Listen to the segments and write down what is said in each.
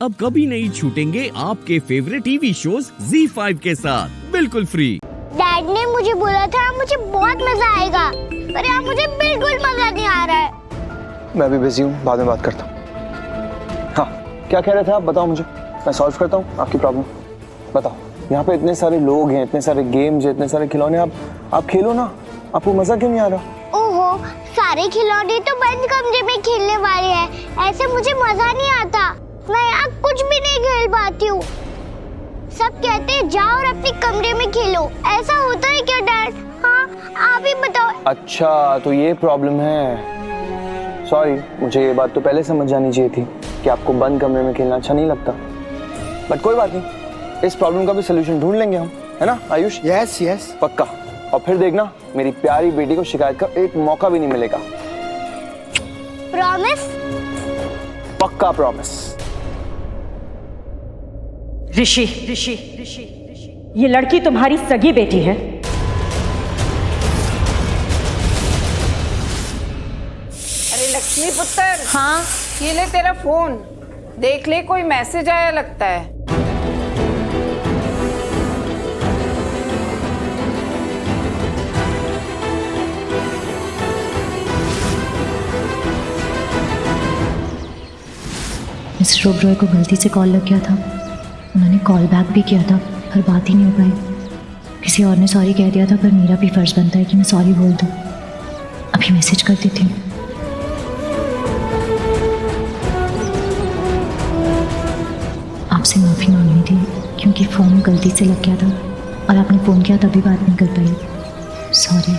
अब कभी नहीं छूटेंगे आपके फेवरेट टीवी शोज ZEE5 के साथ बिल्कुल फ्री। डैड ने मुझे बोला था मुझे बहुत मजा आएगा, पर यहाँ मुझे बिल्कुल मजा नहीं आ रहा है। मैं भी बिजी हूँ, बाद में बात करता हूँ। हाँ, क्या कह रहे थे आप? बताओ मुझे, मैं सॉल्व करता हूँ आपकी प्रॉब्लम। बताओ, यहाँ पे इतने सारे लोग हैं, इतने सारे गेम्स हैं, इतने सारे खिलौने, आप खेलो ना। आपको मजा क्यों नहीं आ रहा? ओहो, सारे खिलौने तो बंद कमरे में खेलने वाले हैं, ऐसे मुझे मजा नहीं आता। मैं यहाँ कुछ भी नहीं खेल पाती हूँ। सब कहते हैं जाओ और अपने कमरे में खेलो, ऐसा होता है क्या डैड? हाँ, आप ही बताओ। अच्छा, तो ये प्रॉब्लम है। सॉरी, मुझे ये बात तो पहले समझ जानी चाहिए थी कि आपको बंद कमरे में खेलना अच्छा नहीं लगता। बट कोई बात नहीं, इस प्रॉब्लम का भी सोल्यूशन ढूंढ लेंगे हम, है ना आयुष? यस यस, पक्का। और फिर देखना, मेरी प्यारी बेटी को शिकायत का एक मौका भी नहीं मिलेगा। प्रॉमिस? पक्का प्रॉमिस। ऋषि, ये लड़की तुम्हारी सगी बेटी है? अरे लक्ष्मी पुत्र, हाँ, ये ले तेरा फोन, देख ले कोई मैसेज आया लगता है। मिस्टर ओबरॉय को गलती से कॉल लग गया था। उन्होंने कॉल बैक भी किया था पर बात ही नहीं हो पाई। किसी और ने सॉरी कह दिया था पर मेरा भी फर्ज बनता है कि मैं सॉरी बोल दूं। अभी मैसेज कर देती हूँ। आपसे माफ़ी मांगनी थी क्योंकि फ़ोन गलती से लग गया था और आपने फ़ोन किया तभी बात नहीं कर पाई। सॉरी।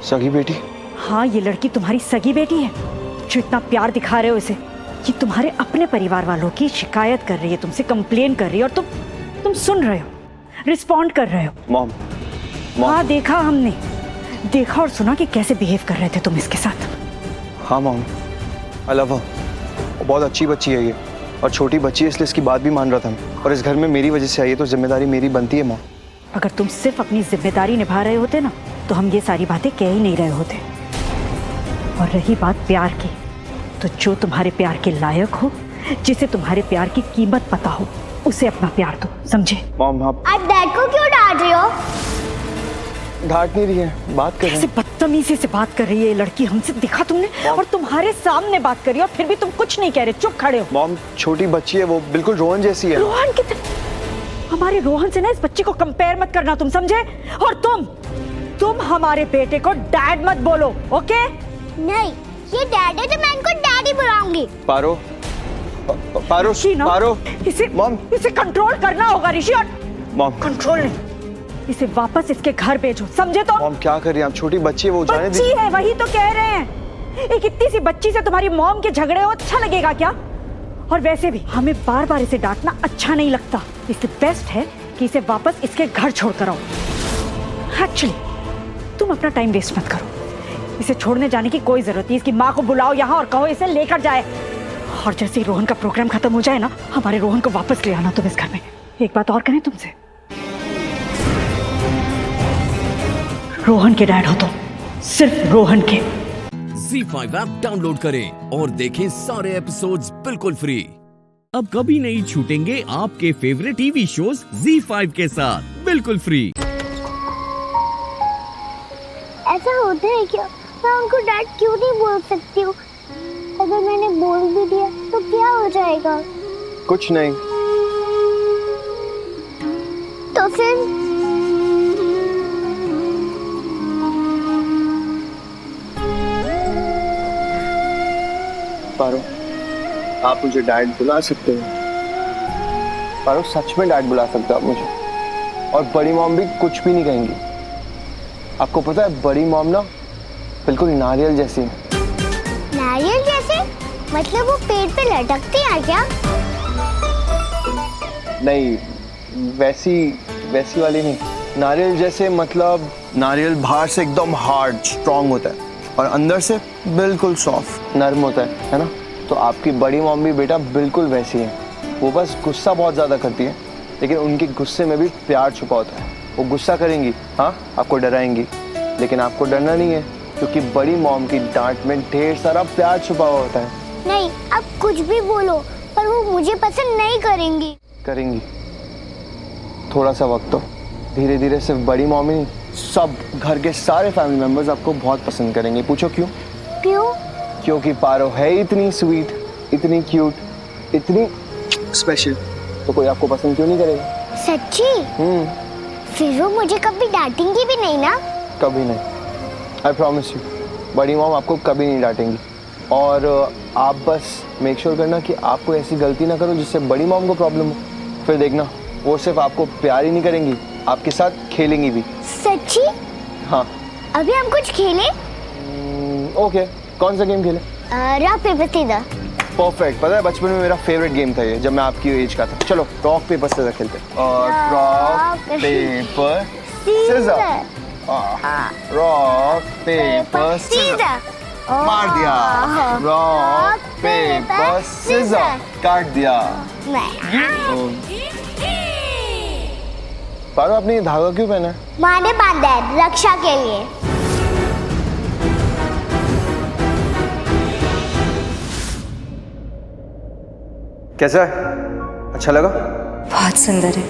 सगी बेटी? हाँ, ये लड़की तुम्हारी सगी बेटी है जो इतना प्यार दिखा रहे हो इसे। ये तुम्हारे अपने परिवार वालों की शिकायत कर रही है, तुमसे कंप्लेन कर रही है और तुम सुन रहे हो, रिस्पॉन्ड कर रहे हो। मॉम, हाँ, देखा हमने, देखा और सुना कि कैसे बिहेव कर रहे थे तुम इसके साथ। हाँ मॉम, आई लव हर। बहुत अच्छी बच्ची है ये, और छोटी बच्ची है इसलिए इसकी बात भी मान रहा था मैं। और इस घर में मेरी वजह से आई है तो जिम्मेदारी मेरी बनती है मॉम। अगर तुम सिर्फ अपनी जिम्मेदारी निभा रहे होते ना तो हम ये सारी बातें कह ही नहीं रहे होते। और रही बात प्यार की, तो जो तुम्हारे प्यार के लायक हो, जिसे तुम्हारे प्यार की कीमत पता हो, उसे अपना प्यार दो, समझे? मॉम, आप डैड को क्यों डांट रही हो? डांट नहीं रही है, बात कर रहे कैसे हैं। बदतमीजी से बात कर रही है ये लड़की हमसे, देखा तुमने? और तुम्हारे सामने बात कर रही है और फिर भी तुम कुछ नहीं कह रहे, चुप खड़े हो। मॉम, छोटी बच्ची है वो, बिल्कुल रोहन जैसी है। रोहन की हमारे रोहन से ना इस बच्ची को कंपेयर मत करना, तुम समझे? और तुम हमारे बेटे को डैड मत बोलो, ओके? नहीं, ये डैड है तो मैं इनको डैडी बुलाऊंगी। पारो, पारो, पारो, इसे कंट्रोल करना होगा ऋषि। और मॉम, कंट्रोल नहीं, इसे वापस इसके घर भेजो, समझे? तो मॉम क्या कर रही हैं आप? छोटी बच्ची है वो, जाने बच्ची है, वही तो कह रहे हैं। एक इतनी सी बच्ची से तुम्हारी मॉम के झगड़े हो, अच्छा लगेगा क्या? और वैसे भी हमें बार बार इसे डांटना अच्छा नहीं लगता, इसलिए बेस्ट है कि इसे वापस इसके घर छोड़ कर आओ। एक्चुअली तुम अपना टाइम वेस्ट मत करो, इसे छोड़ने जाने की कोई जरूरत नहीं। इसकी माँ को बुलाओ यहाँ और कहो इसे लेकर जाए। और जैसे ही रोहन का प्रोग्राम खत्म हो जाए ना, हमारे रोहन को वापस ले आना तुम इस घर में। एक बात और करें तुमसे, रोहन के डैड हो तुम, सिर्फ रोहन के। ZEE5 ऐप डाउनलोड करें और देखें सारे एपिसोड्स बिल्कुल फ्री। अब कभी नहीं छूटेंगे आपके फेवरेट टीवी शोज ZEE5 के साथ बिल्कुल फ्री। ऐसा होता है क्या? मैं उनको डैड क्यों नहीं बोल सकती हूँ? अगर मैंने बोल भी दिया तो क्या हो जाएगा? कुछ नहीं। तो फिर पारो, आप मुझे डैड बुला सकते हो? पारो, सच में डैड बुला सकते हो आप मुझे? और बड़ी मॉम भी कुछ भी नहीं कहेंगी। आपको पता है बड़ी मॉम ना बिल्कुल नारियल जैसी है। नारियल जैसे? मतलब वो पेड़ पे लटकती है क्या? नहीं, वैसी वाली नहीं। नारियल जैसे मतलब नारियल बाहर से एकदम हार्ड स्ट्रांग होता है और अंदर से बिल्कुल सॉफ्ट नरम होता है ना? तो आपकी बड़ी मॉम भी बेटा बिल्कुल वैसी है। वो बस गुस्सा बहुत ज़्यादा करती है, लेकिन उनके गुस्से में भी प्यार छुपा होता है। वो गुस्सा करेंगी, हाँ, आपको डराएंगी, लेकिन आपको डरना नहीं है क्योंकि बड़ी मॉम की डांट में ढेर सारा प्यार छुपा हुआ होता है। नहीं, आप कुछ भी बोलो, पर वो मुझे पसंद नहीं करेंगी। करेंगी, थोड़ा सा वक्त दो, धीरे धीरे सिर्फ बड़ी मॉम ही नहीं, सब घर के सारे फैमिली मेंबर्स आपको बहुत पसंद करेंगे। पूछो क्यों? क्यों? क्योंकि पारो है इतनी स्वीट, इतनी क्यूट, इतनी स्पेशल, तो कोई आपको पसंद क्यों नहीं करेगा? सच्ची? फिर वो मुझे कभी डांटेंगी भी नहीं ना? कभी नहीं, आई प्रॉमिस यू। बड़ी मॉम आपको कभी नहीं डांटेंगी। और आप बस मेक श्योर करना कि आप कोई ऐसी गलती ना करो जिससे बड़ी मॉम को प्रॉब्लम हो। फिर देखना, वो सिर्फ आपको प्यार ही नहीं करेंगी, आपके साथ खेलेंगी भी। सच्ची? हाँ। अभी हम कुछ खेलें? ओके, कौन सा गेम खेलें? Rock paper scissor. परफेक्ट। पता है बचपन में मेरा फेवरेट गेम था ये, जब मैं आपकी एज का था। चलो रॉक पेपर सीजर खेलते हैं। और rock paper scissor, rock paper scissor, मार दिया। रॉक पेपर सीजर, काट दिया। पारो, आपने ये धागा क्यों पहना है? माँ ने बांधा है रक्षा के लिए। कैसा है? अच्छा लगा? बहुत सुंदर है।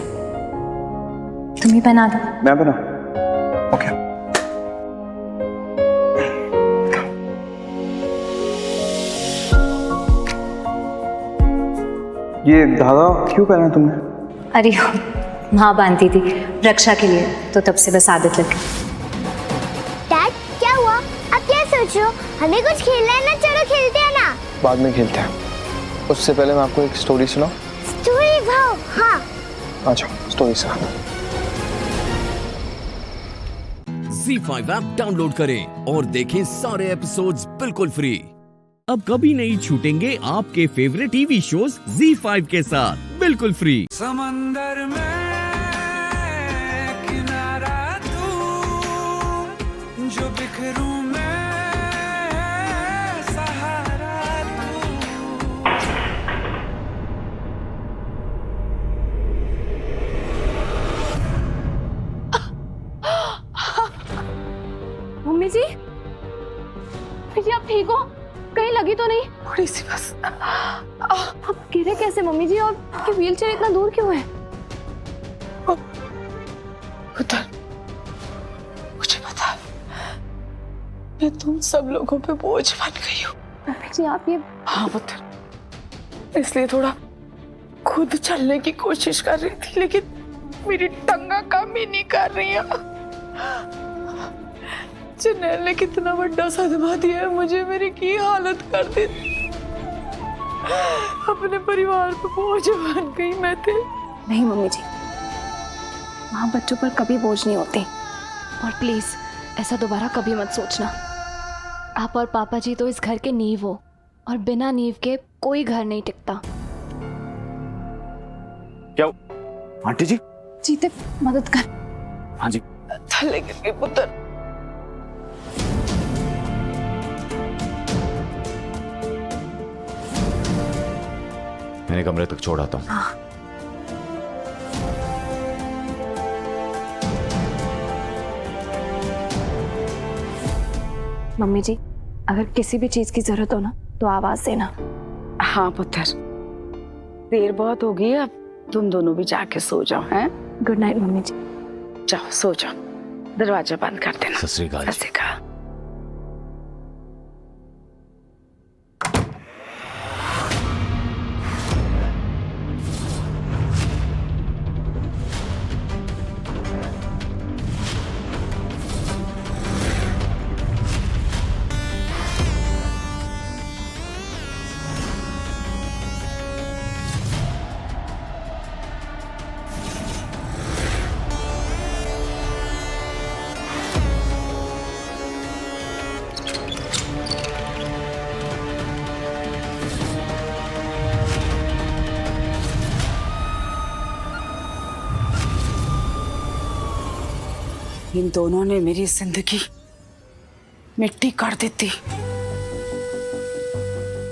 तुम ही पहना दो। मैं पहना? ओके। ये धागा क्यों पहना तुमने? अरे माँ बांधती थी रक्षा के लिए, तो तब से बस आदत लग गई। डैड, क्या हुआ? आप क्या सोच रहे हो? हमें कुछ खेलना है ना, चलो खेलते हैं ना। बाद में खेलते हैं, उससे पहले मैं आपको एक स्टोरी सुनाऊं? स्टोरी? वाओ, हाँ। अच्छा, स्टोरी सुना। ZEE5 ऐप डाउनलोड करें और देखें सारे एपिसोड्स बिल्कुल फ्री। अब कभी नहीं छूटेंगे आपके फेवरेट टीवी शोज ZEE5 के साथ बिल्कुल फ्री। समंदर में किनारा तू, जो बिखरूं मैं सहारा तू। मम्मी जी, आप ठीक हो? कहीं लगी तो नहीं? थोड़ी सी बस। आप गिरे कैसे मम्मी जी, और आपकी व्हीलचेयर इतना दूर क्यों है? पुत्र, मुझे पता है, मैं तुम सब लोगों पे बोझ बन गई हूँ। मम्मी जी आप ये... हाँ पुत्र, इसलिए थोड़ा खुद चलने की कोशिश कर रही थी, लेकिन मेरी टंगा काम ही नहीं कर रही है। जनेल ने कितना बड़ा सदमा दिया है मुझे, मेरी की हालत कर दी। अपने परिवार पे बोझ बन गई मैं थे। नहीं मम्मी जी, माँ बच्चों पर कभी बोझ नहीं होती, और प्लीज ऐसा दोबारा कभी मत सोचना। आप और पापा जी तो इस घर के नींव हो, और बिना नींव के कोई घर नहीं टिकता। क्या आंटी जी? जीते मदद कर। हाँ जी। थल्ले गिर गई पुत्र। मैंने कमरे तक छोड़ा था। हाँ। मम्मी जी, अगर किसी भी चीज की जरूरत हो ना, तो आवाज देना। हाँ पुत्र, देर बहुत हो गई, अब तुम दोनों भी जाके सो जाओ। हैं? गुड नाइट मम्मी जी। जाओ सो जाओ, दरवाजा बंद कर देना। सत श्री अकाल। सत श्री अकाल। इन दोनों ने मेरी जिंदगी मिट्टी कर दी थी,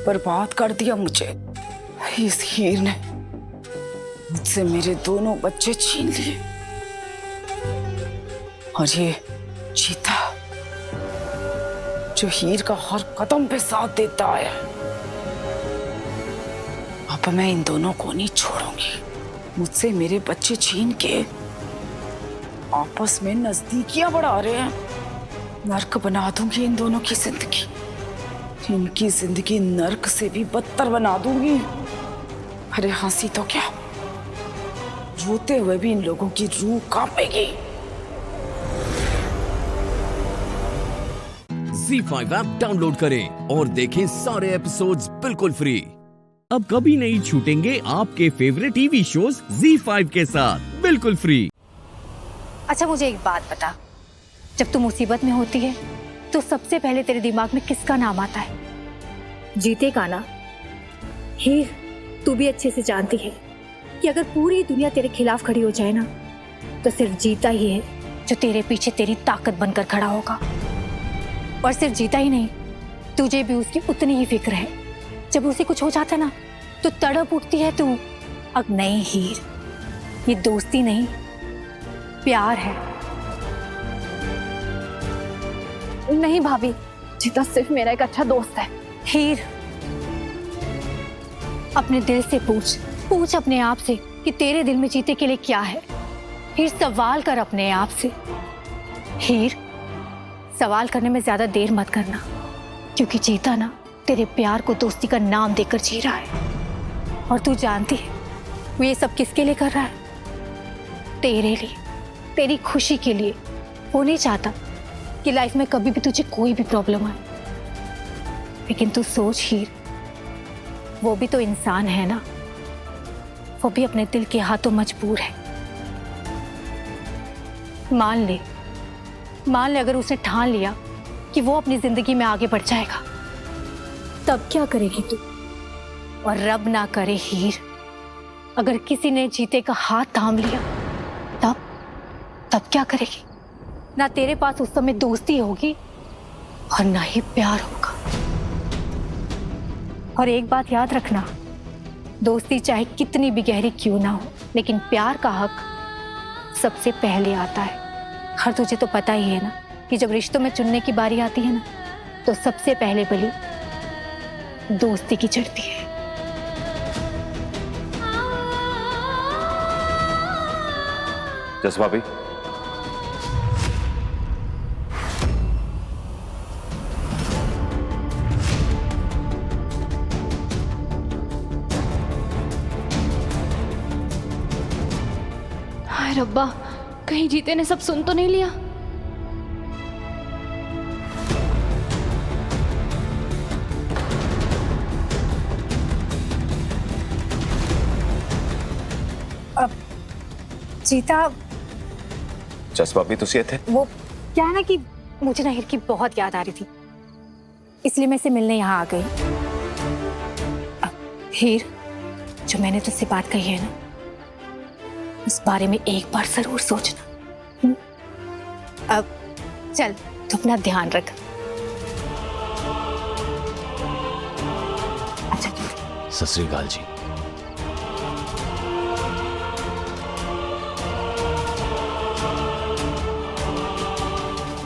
बर्बाद कर दिया मुझे। इस हीर ने मुझसे मेरे दोनों बच्चे छीन लिए, और ये चीता जो हीर का हर कदम पे साथ देता आया है। अब मैं इन दोनों को नहीं छोड़ूंगी। मुझसे मेरे बच्चे छीन के आपस में नजदीकियां बढ़ा रहे हैं। नर्क बना दूंगी इन दोनों की जिंदगी। इनकी जिंदगी नर्क से भी बदतर बना दूंगी। अरे हंसी तो क्या, रोते हुए भी इन लोगों की रूह कांपेगी। Z5 ऐप डाउनलोड करें और देखें सारे एपिसोड्स बिल्कुल फ्री। अब कभी नहीं छूटेंगे आपके फेवरेट टीवी शोज Z5 के साथ बिल्कुल फ्री। अच्छा मुझे एक बात बता, जब तू मुसीबत में होती है तो सबसे पहले तेरे दिमाग में किसका नाम आता है? जीते का ना? हीर, तू भी अच्छे से जानती है कि अगर पूरी दुनिया तेरे खिलाफ खड़ी हो जाए ना तो सिर्फ जीता ही है जो तेरे पीछे तेरी ताकत बनकर खड़ा होगा। और सिर्फ जीता ही नहीं, तुझे भी उसकी उतनी ही फिक्र है। जब उसे कुछ हो जाता ना तो तड़प उठती है तू। अब नहीं हीर, ये दोस्ती नहीं प्यार है। नहीं भाभी, जीता सिर्फ मेरा एक अच्छा दोस्त है। हीर, अपने दिल से पूछ अपने आप से कि तेरे दिल में जीते के लिए क्या है। हीर, सवाल कर अपने आप से। हीर, सवाल करने में ज्यादा देर मत करना, क्योंकि जीता ना तेरे प्यार को दोस्ती का नाम देकर जी रहा है। और तू जानती है वो ये सब किसके लिए कर रहा है? तेरे लिए, तेरी खुशी के लिए। वो नहीं चाहता कि लाइफ में कभी भी तुझे कोई भी प्रॉब्लम आए। लेकिन तू सोच हीर, वो भी तो इंसान है ना, वो भी अपने दिल के हाथों मजबूर है। मान ले अगर उसने ठान लिया कि वो अपनी जिंदगी में आगे बढ़ जाएगा, तब क्या करेगी तू? और रब ना करे हीर, अगर किसी ने जीते का हाथ थाम लिया तब क्या करेगी? ना तेरे पास उस समय दोस्ती होगी और ना ही प्यार होगा। और एक बात याद रखना, दोस्ती चाहे कितनी भी गहरी क्यों ना हो, लेकिन प्यार का हक सबसे पहले आता है। हर तुझे तो पता ही है ना कि जब रिश्तों में चुनने की बारी आती है ना तो सबसे पहले बलि दोस्ती की चढ़ती है। जस भाभी, हाय रब्बा, कहीं जीते ने सब सुन तो नहीं लिया। अब जीता, जस भाभी तुसी इत्थे? वो क्या है ना कि मुझे ना हीर की बहुत याद आ रही थी, इसलिए मैं इसे मिलने यहाँ आ गई। हीर, जो मैंने तुझसे बात कही है ना, उस बारे में एक बार जरूर सोचना। अब चल, तू अपना ध्यान रख। अच्छा सत श्री अकाल जी।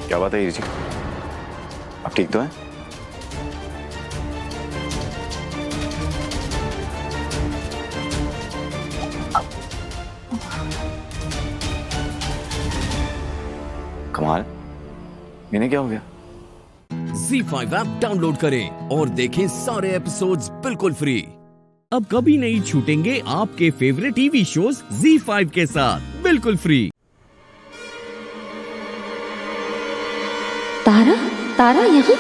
क्या बात है हीर जी, आप ठीक तो हैं? कमाल, इन्हें क्या हो गया? Z5 ऐप डाउनलोड करें और देखें सारे एपिसोड्स बिल्कुल फ्री। अब कभी नहीं छूटेंगे आपके फेवरेट टीवी शोज Z5 के साथ बिल्कुल फ्री। तारा यहाँ?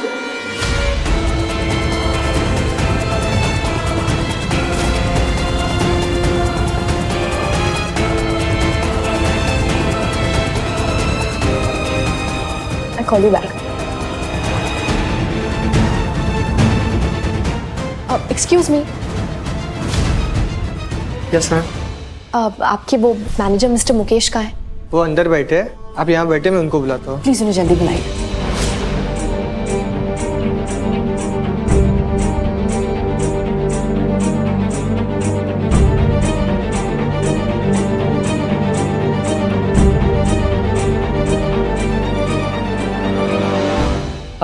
I call you back. Excuse me. Yes ma'am. आपके वो मैनेजर मिस्टर मुकेश का है? वो अंदर बैठे हैं, आप यहाँ बैठे, मैं उनको बुलाता हूँ। प्लीज उन्हें जल्दी बुलाइए।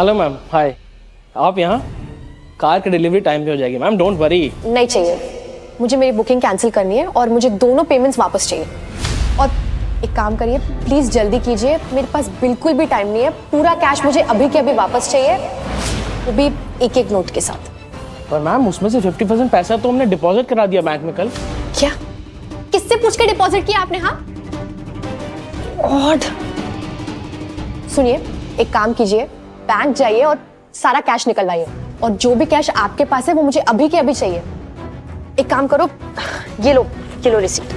हेलो मैम, हाय। आप यहाँ? कार की डिलीवरी टाइम पे हो जाएगी मैम, डोंट वरी। नहीं चाहिए, मुझे मेरी बुकिंग कैंसिल करनी है और मुझे दोनों पेमेंट्स वापस चाहिए। और एक काम करिए, प्लीज़ जल्दी कीजिए, मेरे पास बिल्कुल भी टाइम नहीं है। पूरा कैश मुझे अभी के अभी वापस चाहिए, वो भी एक एक नोट के साथ। पर मैम उसमें से 50% पैसा तो हमने डिपॉजिट करा दिया बैंक में कल। क्या? किससे पूछ के डिपॉजिट किया आपने? हाँ ऑड। सुनिए, एक काम कीजिए, बैंक जाइए और सारा कैश निकलवाइए, और जो भी कैश आपके पास है वो मुझे अभी के अभी चाहिए। एक काम करो, ये लो रिसीट।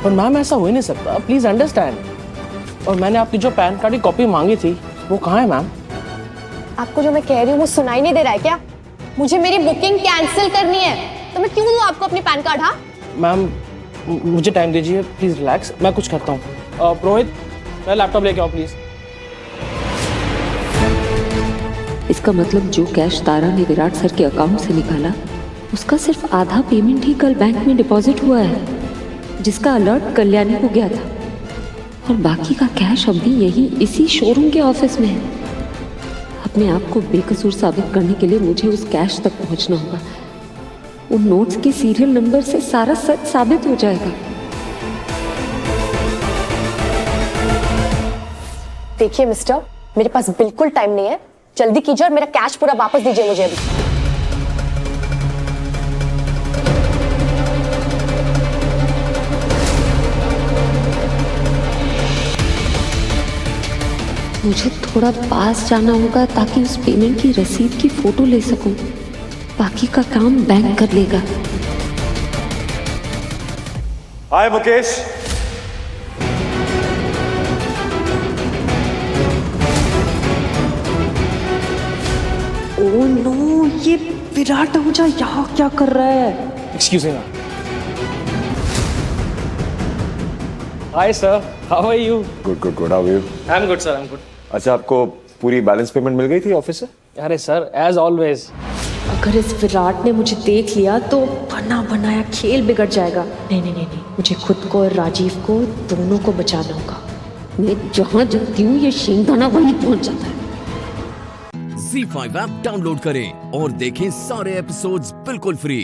पर मैम ऐसा हो ही नहीं सकता, प्लीज अंडरस्टैंड। और मैंने आपकी जो पैन कार्ड की कॉपी मांगी थी वो कहाँ है मैम? आपको जो मैं कह रही हूँ वो सुनाई नहीं दे रहा है क्या? मुझे मेरी बुकिंग कैंसिल करनी है, तो मैं क्यों दूँ आपको अपनी पैन कार्ड? हाँ मैम मुझे टाइम दीजिए, प्लीज रिलैक्स, मैं कुछ करता हूँ। रोहित, मैं लैपटॉप लेके आओ प्लीज। इसका मतलब जो कैश तारा ने विराट सर के अकाउंट से निकाला, उसका सिर्फ आधा पेमेंट ही कल बैंक में डिपॉजिट हुआ है, जिसका अलर्ट कल्याणी को गया था, और बाकी का कैश अभी यही इसी शोरूम के ऑफिस में है। अपने आप को बेकसूर साबित करने के लिए मुझे उस कैश तक पहुंचना होगा। उन नोट्स के सीरियल नंबर से सारा सच साबित हो जाएगा। देखिए मिस्टर, मेरे पास बिल्कुल टाइम नहीं है, जल्दी कीजिए और मेरा कैश पूरा वापस दीजिए मुझे अभी। मुझे थोड़ा पास जाना होगा ताकि उस पेमेंट की रसीद की फोटो ले सकूं। बाकी का काम बैंक कर लेगा। हाय मुकेश। ओह नो, ये विराट आहूजा यहाँ क्या कर रहा है? Excuse me ma'am. Hi sir, how are you? Good how are you? I am good sir, I am good. अच्छा, आपको पूरी बैलेंस पेमेंट मिल गई थी ऑफिस से? अरे सर, एज ऑलवेज। अगर इस विराट ने मुझे देख लिया तो बना बनाया खेल बिगड़ जाएगा। नहीं, मुझे खुद को और राजीव को दोनों को बचाना होगा। मैं जहाँ जाती हूँ ये शेंगदाना वहीं पहुँच जाता है। ZEE5 ऐप डाउनलोड करें और देखें सारे एपिसोड्स बिल्कुल फ्री।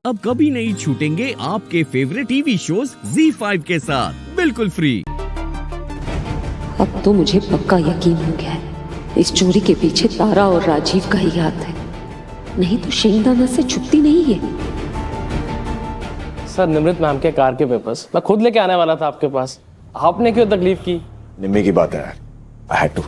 अब कभी नहीं छूटेंगे आपके फेवरेट टीवी शोज ZEE5 के साथ बिल्कुल फ्री। अब तो मुझे पक्का यकीन हो गया है, इस चोरी के पीछे तारा और राजीव का ही हाथ है, नहीं तो शेंगदाना से छुपती नहीं है। सर, निमृत मैम के कार के पेपर्स मैं खुद लेके आने वाला था आपके पास, आपने क्यों तकलीफ की? निम्मी की बात है यार, आई हैड टू।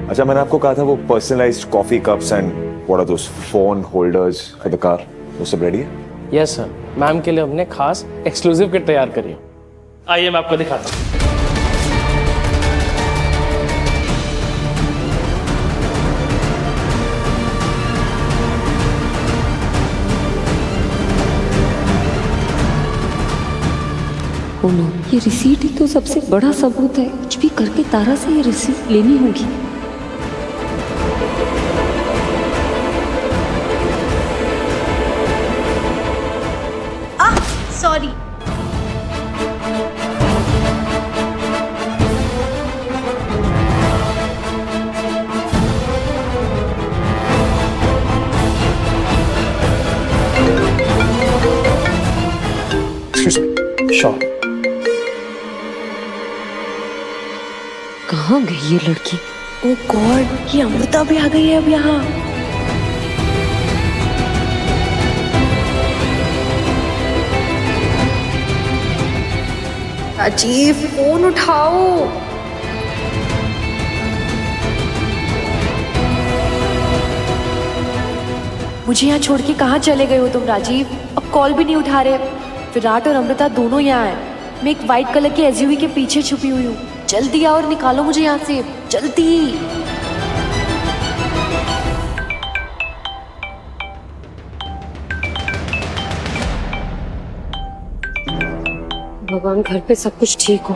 अच्छा, मैंने आपको कहा था वो personalised coffee cups and what are those phone holders for the car, वो सब रेडी है? यस सर, मैम के लिए हमने खास एक्सक्लूसिव किट तैयार करी है। आइए मैं आपको दिखाता हूँ। ओ नो, ये रिसीट ही तो सबसे बड़ा सबूत है। कुछ भी करके तारा से ये रिसीट लेनी होगी। सॉरी। श्योर। कहाँ गई ये लड़की? ओह गॉड, ये अमृता भी आ गई है अब यहाँ। राजीव, फोन उठाओ। मुझे यहाँ छोड़ के कहाँ चले गए हो तुम राजीव? अब कॉल भी नहीं उठा रहे। विराट और अमृता दोनों यहाँ हैं। मैं एक वाइट कलर के एसयूवी के पीछे छुपी हुई हूँ। जल्दी आओ और निकालो मुझे यहाँ से, जल्दी। भगवान घर पे सब कुछ ठीक हो।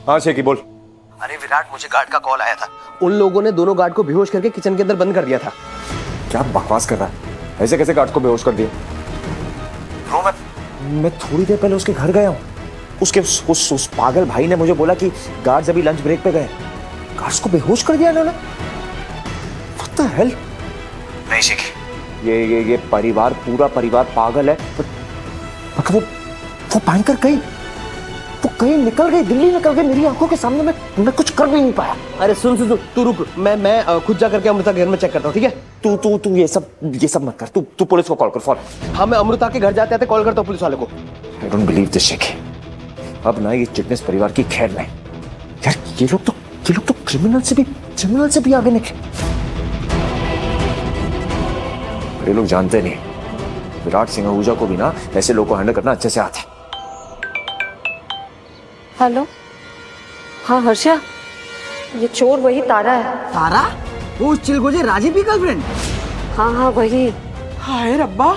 हाँ शेखी बोल। अरे विराट, मुझे गार्ड का कॉल आया था। उन लोगों ने दोनों गार्ड को बेहोश करके किचन के अंदर बंद कर दिया था। क्या बकवास कर रहा है? ऐसे कैसे गार्ड को बेहोश कर दिया? ब्रो, मैं थोड़ी देर पहले उसके घर गया हूँ। उसके उस पागल भाई ने मुझे बोला कि गार्ड्स अभी लंच ब्रेक पे गए। गार्ड्स को बेहोश कर दिया इन्होंने। What the hell? नहीं शिखी, ये परिवार, पूरा परिवार पागल है। मतलब वो बैंकर वो कहीं निकल गई, दिल्ली निकल गई मेरी आंखों के सामने। मैं कुछ कर भी नहीं पाया। अरे सुन तू रुक, मैं खुद जा करके अमृता के घर में चेक करता हूँ, ठीक है? तू ये सब मत कर। तू पुलिस को कॉल कर फौरन। हाँ, मैं अमृता के घर जाते आते कॉल करता हूँ पुलिस वाले को। I don't believe this शिखी। अब ना ये चिटनेस परिवार की खैर नहीं यार। ये लोग तो क्रिमिनल से भी आगे निकले। ये लोग जानते नहीं, विराट सिंह आहूजा को भी ना ऐसे लोगों को हैंडल करना अच्छे से आता है। हेलो, हाँ हर्षा, ये चोर वही तारा है। तारा? वो चिलगोजे राजीव की गर्लफ्रेंड? हाँ वही। हाय रब्बा,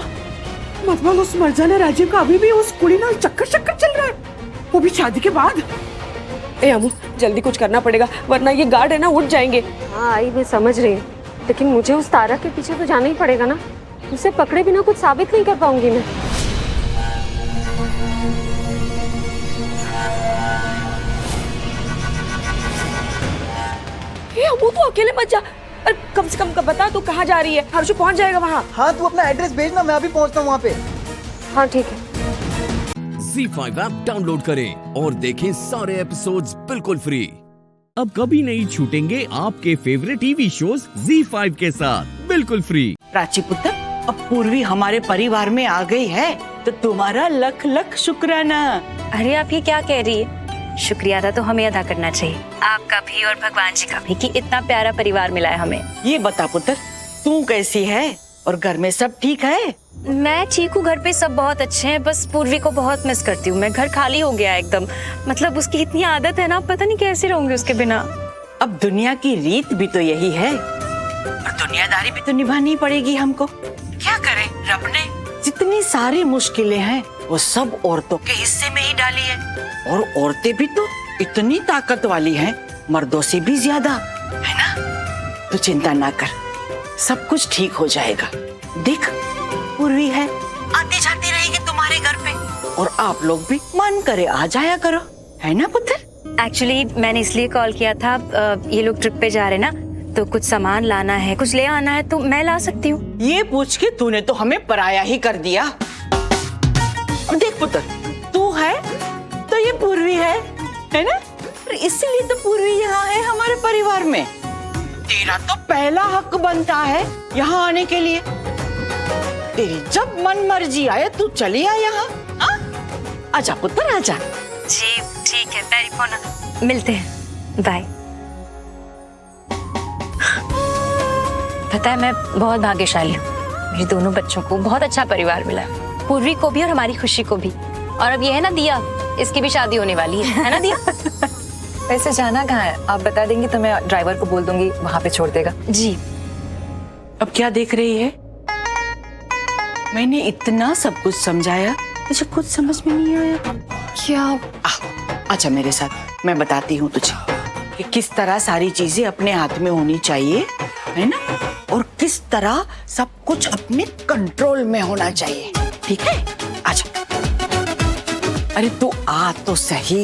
मतलब उस मर्जाना राजीव का अभी भी उस कुड़ी नाल चक्कर चल रहा है, वो भी शादी के बाद। ए अमू, जल्दी कुछ करना पड़ेगा वरना ये गार्ड है ना उठ जाएंगे। हाँ आई, मैं समझ रही हूँ, लेकिन मुझे उस तारा के पीछे तो जाना ही पड़ेगा ना। उसे पकड़े बिना कुछ साबित नहीं कर पाऊंगी मैं। अमू तू अकेले मत जा, कम से कम बता तू कहाँ जा रही है। हर्षु पहुँच जाएगा वहाँ। हाँ, तू अपना एड्रेस भेजना, मैं अभी पहुँचता हूँ वहाँ पे। हाँ ठीक है। ZEE5 ऐप डाउनलोड करें और देखें सारे एपिसोड्स बिल्कुल फ्री। अब कभी नहीं छूटेंगे आपके फेवरेट टीवी शोज ZEE5 के साथ बिल्कुल फ्री। प्राची पुत्र, अब पूर्वी हमारे परिवार में आ गई है तो तुम्हारा लख लख शुक्राना। अरे आप ये क्या कह रही है? शुक्रिया अदा तो हमें अदा करना चाहिए, आपका भी और भगवान जी का भी, कि इतना प्यारा परिवार मिला है हमें। ये बता पुत्र, तू कैसी है और घर में सब ठीक है? मैं ठीक हूँ, घर पे सब बहुत अच्छे हैं, बस पूर्वी को बहुत मिस करती हूँ मैं। घर खाली हो गया एकदम, मतलब उसकी इतनी आदत है ना, पता नहीं कैसे रहूंगी उसके बिना। अब दुनिया की रीत भी तो यही है और दुनियादारी भी तो निभानी पड़ेगी हमको। क्या करें, रब ने जितनी सारी मुश्किलें हैं वो सब औरतों के हिस्से में ही डाली है, और औरतें भी तो इतनी ताकत वाली हैं, मर्दों से भी ज्यादा, है ना? तू चिंता ना कर, सब कुछ ठीक हो जाएगा। देख पूर्वी है, आती जाती रहेगी तुम्हारे घर पे, और आप लोग भी मन करे आ जाया करो, है ना पुत्र? एक्चुअली मैंने इसलिए कॉल किया था, ये लोग ट्रिप पे जा रहे ना, तो कुछ सामान लाना है, कुछ ले आना है, तो मैं ला सकती हूँ। ये पूछ के तूने तो हमें पराया ही कर दिया। देख पुत्र, तू है तो ये पूर्वी है ना? इसलिए तो पूर्वी यहाँ है हमारे परिवार में। तेरा तो पहला हक बनता है यहाँ आने के लिए। तेरी जब मन मर्जी आए तू चली आ यहाँ। आजा पुत्र आजा। जी ठीक है, टेलीफोन मिलते हैं, बाय। पता है मैं बहुत भाग्यशाली हूँ, मेरे दोनों बच्चों को बहुत अच्छा परिवार मिला है, पूर्वी को भी और हमारी खुशी को भी। और अब ये है ना दिया, इसकी भी शादी होने वाली है ना दिया? वैसे जाना कहाँ है आप बता देंगी तो मैं ड्राइवर को बोल दूंगी, वहाँ पे छोड़ देगा। जी। अब क्या देख रही है? मैंने इतना सब कुछ समझाया, तुझे कुछ समझ में नहीं आया क्या? अच्छा मेरे साथ, मैं बताती हूँ तुझे कि किस तरह सारी चीजें अपने हाथ में होनी चाहिए, है ना? और किस तरह सब कुछ अपने कंट्रोल में होना चाहिए, ठीक है? आजा। अरे तू आ तो सही,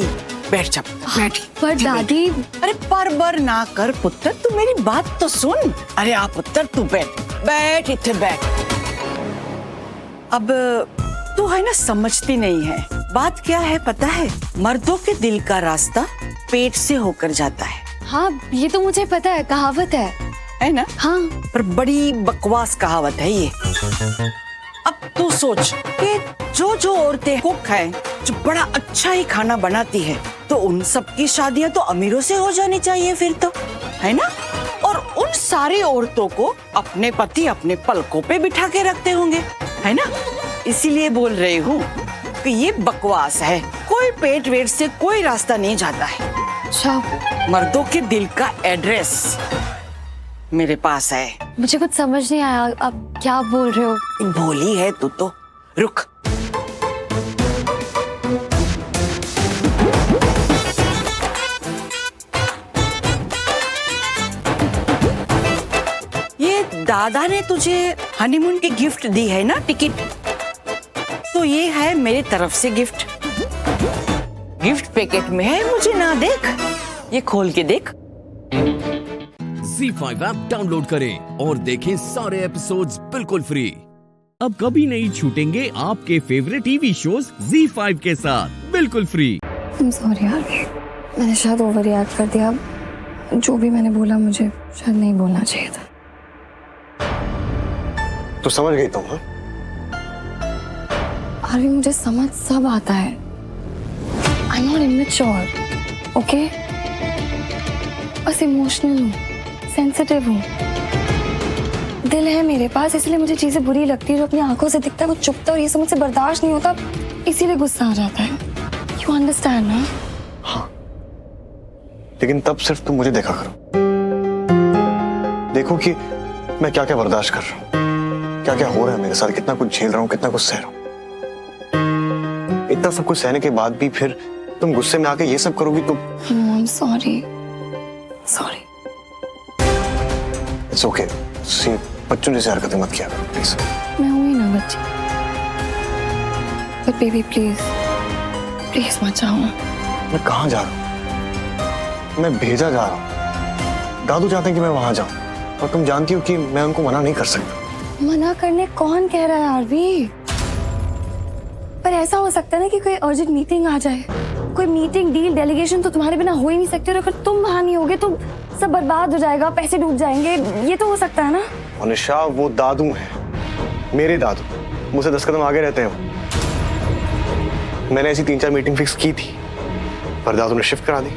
बैठ जा, बैठ। पर दादी। अरे पर ना कर पुत्र, तू मेरी बात तो सुन। अरे आ पुत्र, तू बैठ इत्थे बैठ। अब तू है ना समझती नहीं है, बात क्या है पता है? मर्दों के दिल का रास्ता पेट से होकर जाता है। हाँ ये तो मुझे पता है, कहावत है ना? हाँ। पर बड़ी बकवास कहावत है ये। अब तू सोच कि जो औरतें कुक हैं, जो बड़ा अच्छा ही खाना बनाती है, तो उन सब की शादियां तो अमीरों से हो जानी चाहिए फिर तो, है ना? और उन सारी औरतों को अपने पति अपने पलकों पे बिठा के रखते होंगे, है ना? इसीलिए बोल रही हूँ कि ये बकवास है, कोई पेट वेट से कोई रास्ता नहीं जाता है। अच्छा। मर्दों के दिल का एड्रेस मेरे पास है। मुझे कुछ समझ नहीं आया, आप क्या बोल रहे हो? भोली है तू तो, रुक। ये दादा ने तुझे हनीमून की गिफ्ट दी है ना, टिकट, तो ये है मेरे तरफ से गिफ्ट। गिफ्ट पैकेट में है, मुझे ना देख, ये खोल के देख। Z5 ऐप डाउनलोड करें और देखें सारे एपिसोड्स बिल्कुल फ्री। अब कभी नहीं छूटेंगे आपके फेवरेट टीवी शोज Z5 के साथ बिल्कुल फ्री। सॉरी यार, मैंने शायद ओवर रिएक्ट कर दिया। जो भी मैंने बोला मुझे शायद नहीं बोलना चाहिए था। तो समझ गई तुम? हाँ, आरवी मुझे समझ सब आता है। I am not immature, okay? बस इमोशनल हूँ, सेंसिटिव हूँ। दिल है मेरे पास, इसलिए मुझे चीजें बुरी लगती है। जो अपनी आंखों से दिखता है वो चुपता है और ये सब मुझसे बर्दाश्त नहीं होता, इसीलिए गुस्सा आ जाता है। यू अंडरस्टैंड ना? हाँ, लेकिन तब सिर्फ तुम मुझे देखा करो, देखो कि मैं क्या क्या बर्दाश्त कर रहा हूँ, क्या क्या हो रहा है मेरे साथ, कितना कुछ झेल रहा हूँ, कितना कुछ सह रहा हूँ। इतना सब कुछ सहने के बाद भी फिर तुम गुस्से में आके ये सब करोगी तो sorry sorry. It's okay. See, बच्चों जैसे हरकतें मत किया करो प्लीज। मैं हूँ ही ना बच्ची। बट बेबी प्लीज प्लीज मत जाओ ना। मैं कहाँ जा रहा हूँ? मैं भेजा जा रहा हूँ। दादू चाहते हैं कि मैं वहां जाऊं और तुम जानती हो कि मैं उनको मना नहीं कर सकता। मना करने कौन कह रहा है आरवी? पर ऐसा हो सकता है ना कि कोई अर्जेंट मीटिंग आ जाए, कोई मीटिंग, डील, डेलीगेशन तो तुम्हारे बिना हो ही नहीं सकती। और अगर तुम वहां नहीं होगे तो सब बर्बाद हो जाएगा, पैसे डूब जाएंगे। ये तो हो सकता है ना? अनिशा, वो दादू हैं, मेरे दादू, मुझसे 10 कदम आगे रहते हैं वो। मैंने ऐसी 3-4 मीटिंग फिक्स की थी पर दादू ने शिफ्ट करा दी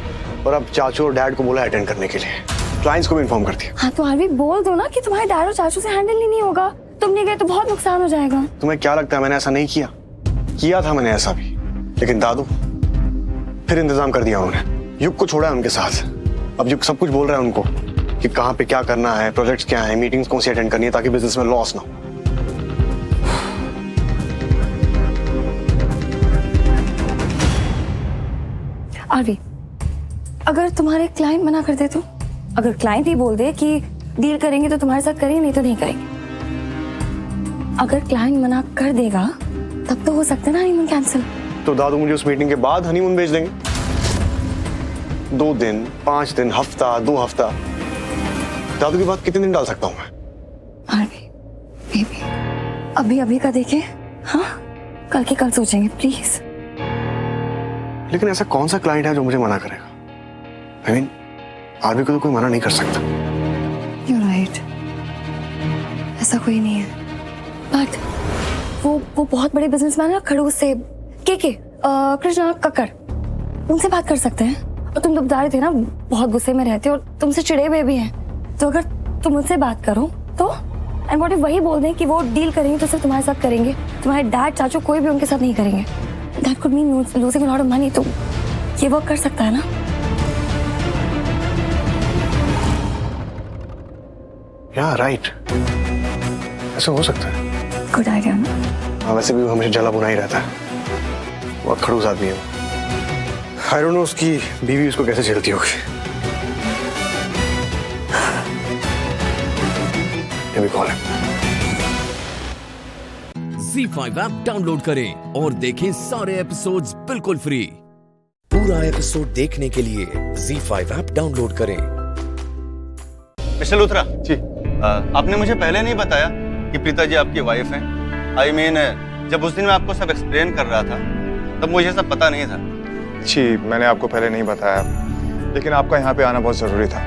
और अब चाचू और डैड को बोला अटेंड करने के लिए। क्लाइंट्स को भी इन्फॉर्म कर दिया। हाँ तो आरवी बोल दो ना कि तुम्हारे डैड और चाचू से हैंडल ही नहीं होगा। तुम नहीं गए तो बहुत नुकसान हो जाएगा। तुम्हें क्या लगता है मैंने ऐसा नहीं किया? किया था मैंने ऐसा भी, लेकिन दादू फिर इंतजाम कर दिया उन्होंने। युग को छोड़ा है उनके साथ। अब युग सब कुछ बोल रहा है उनको कि कहाँ पे क्या करना है, प्रोजेक्ट्स क्या है, मीटिंग्स कौन सी अटेंड करनी है ताकि बिजनेस में लॉस ना हो। आरवी, अगर तुम्हारे क्लाइंट मना कर दे तो? अगर क्लाइंट ही बोल दे कि डील करेंगे तो तुम्हारे साथ करेंगे, नहीं तो नहीं करेंगे। अगर क्लाइंट मना कर देगा तब तो हो सकता है ना हनीमून कैंसिल। तो दादू मुझे उस मीटिंग के बाद हनीमून भेज देंगे। 2 दिन, 5 दिन, हफ्ता, 2 हफ्ता। दादू की बात कितने दिन डाल सकता हूँ मैं? आरवी, बेबी, अभी अभी का देखें, हाँ? कल के कल सोचेंगे प्लीज। लेकिन ऐसा कौन सा क्लाइंट है जो मुझे मना करेगा? I mean, आरवी को तो कोई मना नहीं कर सकता। You're right. ऐसा कोई नहीं है। बट वो बहुत बड़े बिजनेसमैन है, खड़ूस से के कृष्णा कक्कर, उनसे बात कर सकते हैं। और तुम तो बता रहे थे ना बहुत गुस्से में रहते हो और तुमसे चिढ़े हुए भी हैं। तो अगर तुम उनसे बात करो तो एंड व्हाट इफ वही बोल दें कि वो डील करेंगे तो सिर्फ तुम्हारे साथ करेंगे, तुम्हारे डैड चाचू कोई भी उनके साथ नहीं करेंगे। That could mean losing a lot of money. तो ये वर्क कर सकता है ना? या राइट, ऐसा हो सकता है। गुड आइडिया ना? हाँ, वैसे भी वो हमेशा जला बुना ही रहता है, बहुत खड़ूस आदमी है। आई डोंट नो उसकी बीवी उसको कैसे झेलती होगी। ये भी कौन है? Z5 ऐप डाउनलोड करें और देखें सारे एपिसोड्स बिल्कुल फ्री। पूरा एपिसोड देखने के लिए Z5 ऐप डाउनलोड करें। मिस्टर लूथरा जी, आपने मुझे पहले नहीं बताया कि प्रीता जी आपकी वाइफ हैं। आई मीन, जब उस दिन मैं आपको सब एक्सप्लेन कर रहा था तब मुझे सब पता नहीं था। जी, मैंने आपको पहले नहीं बताया, लेकिन आपका यहाँ पे आना बहुत ज़रूरी था।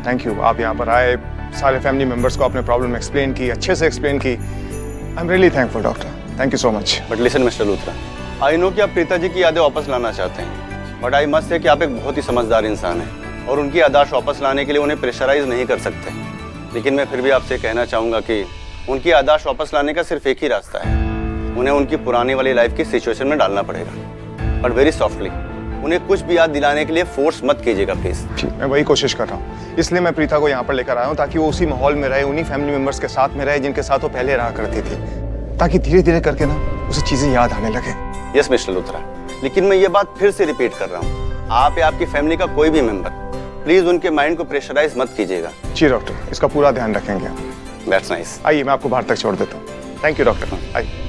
थैंक यू, आप यहाँ पर आए, सारे फैमिली मेम्बर्स को आपने प्रॉब्लम एक्सप्लेन की, अच्छे से एक्सप्लेन की। I am really thankful doctor, thank you so much. But listen mister Luthra, I know कि आप प्रीता जी की यादें वापस लाना चाहते हैं, बट आई मस्ट से कि आप एक बहुत ही समझदार इंसान हैं और उनकी याददाश्त वापस लाने के लिए उन्हें प्रेशराइज नहीं कर सकते। लेकिन मैं फिर भी आपसे कहना चाहूँगा कि उनकी याददाश्त वापस लाने का सिर्फ एक ही रास्ता है, उन्हें उनकी पुरानी वाली लाइफ की सिचुएशन में डालना पड़ेगा, बट वेरी सॉफ्टली। उन्हें कुछ भी याद दिलाने के लिए फोर्स मत कीजिएगा प्लीज। मैं वही कोशिश कर रहा हूँ, इसलिए मैं प्रीता को यहाँ पर लेकर आया हूँ ताकि वो उसी माहौल में रहे, उन्हीं फैमिली मेंबर्स के साथ में रहे जिनके साथ वो पहले रहा करती थी, ताकि धीरे धीरे करके ना उसे चीजें याद आने लगे। यस मिस्टर लूथरा, लेकिन मैं ये बात फिर से रिपीट कर रहा हूँ, आप या आपकी फैमिली का कोई भी मेंबर प्लीज उनके माइंड को प्रेशराइज मत कीजिएगा। जी डॉक्टर, इसका पूरा ध्यान रखेंगे। That's nice. आइए, मैं आपको बाहर तक छोड़ देता हूँ। थैंक यू डॉक्टर, आइए।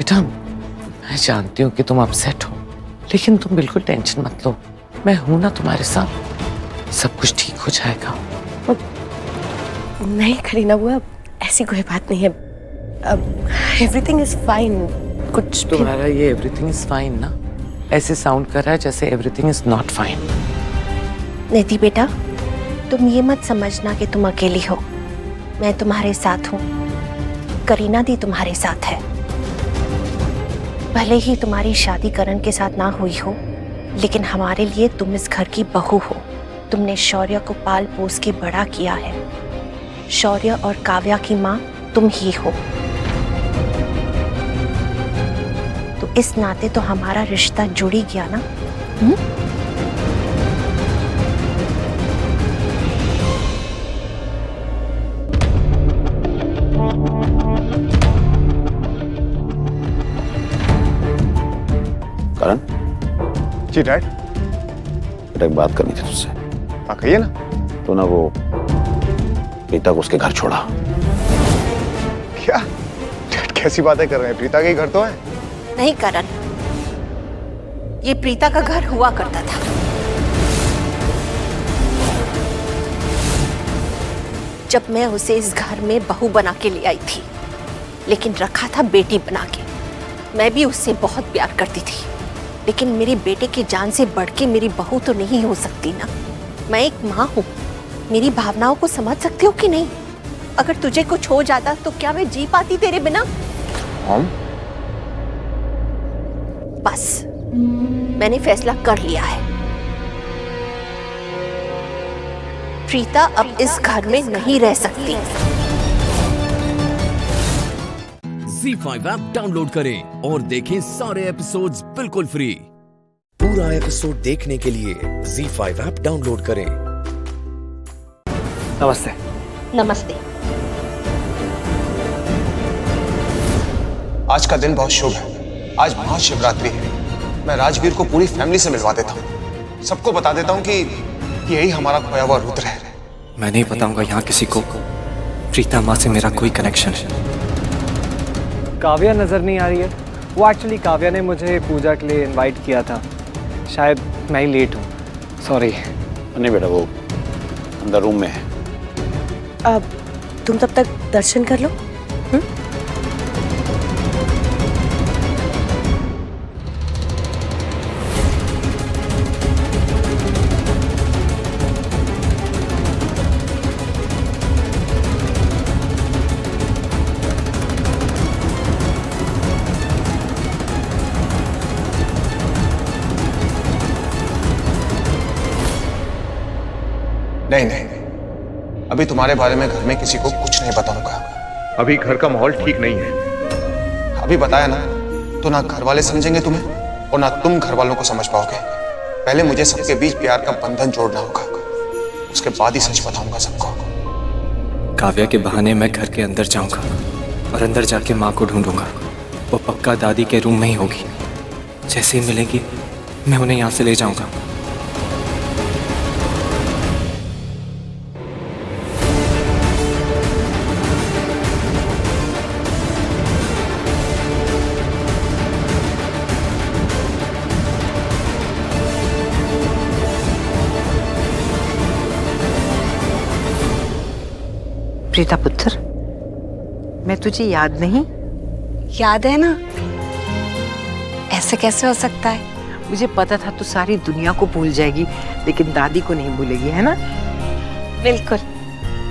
बेटा मैं जानती हूँ कि तुम अपसेट हो, लेकिन तुम बिल्कुल टेंशन मत लो, मैं हूं ना तुम्हारे साथ, सब कुछ ठीक हो जाएगा। नहीं करीना बुआ, ऐसी कोई बात नहीं है, अब एवरीथिंग इज फाइन। कुछ तुम्हारा ये एवरीथिंग इज फाइन ना ऐसे साउंड कर रहा है जैसे एवरीथिंग इज नॉट फाइन। निधि बेटा, तुम ये मत समझना कि तुम अकेली हो, मैं तुम्हारे साथ हूँ। करीना दी तुम्हारे साथ है। भले ही तुम्हारी शादी करण के साथ ना हुई हो, लेकिन हमारे लिए तुम इस घर की बहू हो। तुमने शौर्य को पाल पोस के बड़ा किया है। शौर्य और काव्या की माँ तुम ही हो, तो इस नाते तो हमारा रिश्ता जुड़ ही गया ना। करण। जी डैड। बेटा एक बात करनी थी तुझसे। हाँ कहिए ना। तो ना वो प्रीता को उसके घर छोड़ा। क्या डैड कैसी बातें कर रहे हैं? प्रीता के ही घर तो है। नहीं करण, ये प्रीता का घर हुआ करता था। जब मैं उसे इस घर में बहू बना के ले आई थी, लेकिन रखा था बेटी बना के। मैं भी उससे बहुत प्यार करती थी, लेकिन मेरे बेटे की जान से बढ़ के मेरी बहू तो नहीं हो सकती ना। मैं एक माँ हूँ, मेरी भावनाओं को समझ सकती हो कि नहीं? अगर तुझे कुछ हो जाता तो क्या मैं जी पाती तेरे बिना? बस मैंने फैसला कर लिया है। प्रीता अब इस घर में नहीं रह सकती। Z5 ऐप डाउनलोड करें और देखें सारे एपिसोड्स बिल्कुल फ्री। पूरा एपिसोड देखने के लिए Z5 ऐप डाउनलोड करें। नमस्ते। नमस्ते। आज का दिन बहुत शुभ है। आज महाशिवरात्रि है। मैं राजवीर को पूरी फैमिली से मिलवा देता हूँ। सबको बता देता हूँ कि यही हमारा खोया हुआ रुद्र है। मैं नहीं बताऊंगा यहाँ किसी को प्रीता माँ से मेरा कोई कनेक्शन है। काव्या नजर नहीं आ रही है। वो एक्चुअली काव्या ने मुझे पूजा के लिए इनवाइट किया था। शायद मैं ही लेट हूँ, सॉरी। नहीं बेटा, वो अंदर रूम में है। अब तुम तब तक दर्शन कर लो। नहीं नहीं, अभी तुम्हारे बारे में घर में किसी को कुछ नहीं बताऊंगा। अभी घर का माहौल ठीक नहीं है। अभी बताया ना तो ना घर वाले समझेंगे तुम्हें और ना तुम घर वालों को समझ पाओगे। पहले मुझे सबके बीच प्यार का बंधन जोड़ना होगा, उसके बाद ही सच बताऊंगा सबको। काव्या के बहाने मैं घर के अंदर जाऊंगा और अंदर जाके माँ को ढूंढूंगा। वो पक्का दादी के रूम में ही होगी। जैसे ही मिलेगी मैं उन्हें यहाँ से ले जाऊंगा। प्रीता पुत्र, मैं तुझे याद नहीं? याद है ना। ऐसे कैसे हो सकता है? मुझे पता था तू सारी दुनिया को भूल जाएगी, लेकिन दादी को नहीं भूलेगी, है ना? बिल्कुल।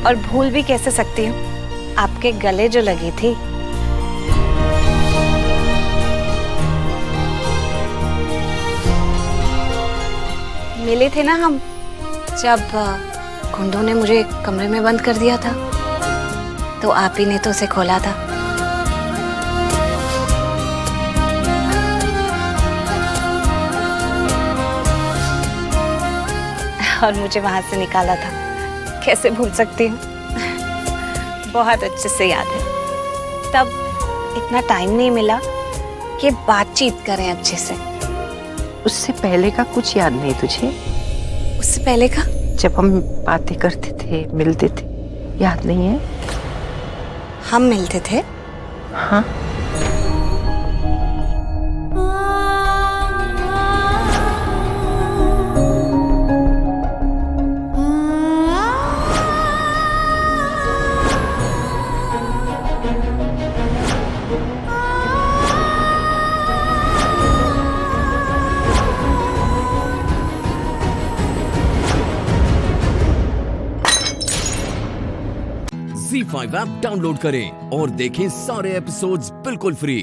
और भूल भी कैसे सकती हूँ आपके गले जो लगी थी। मिले थे ना हम जब गुंडों ने मुझे कमरे में बंद कर दिया था, तो आप ही ने तो उसे खोला था। और मुझे वहां से निकाला था। कैसे भूल सकती हूँ? बहुत अच्छे से याद है। तब इतना टाइम नहीं मिला कि बातचीत करें अच्छे से। उससे पहले का कुछ याद नहीं तुझे? उससे पहले का? जब हम बातें करते थे, मिलते थे, याद नहीं है? हम मिलते थे? हाँ। ZEE5 ऐप डाउनलोड करें और देखें सारे एपिसोड्स बिल्कुल फ्री।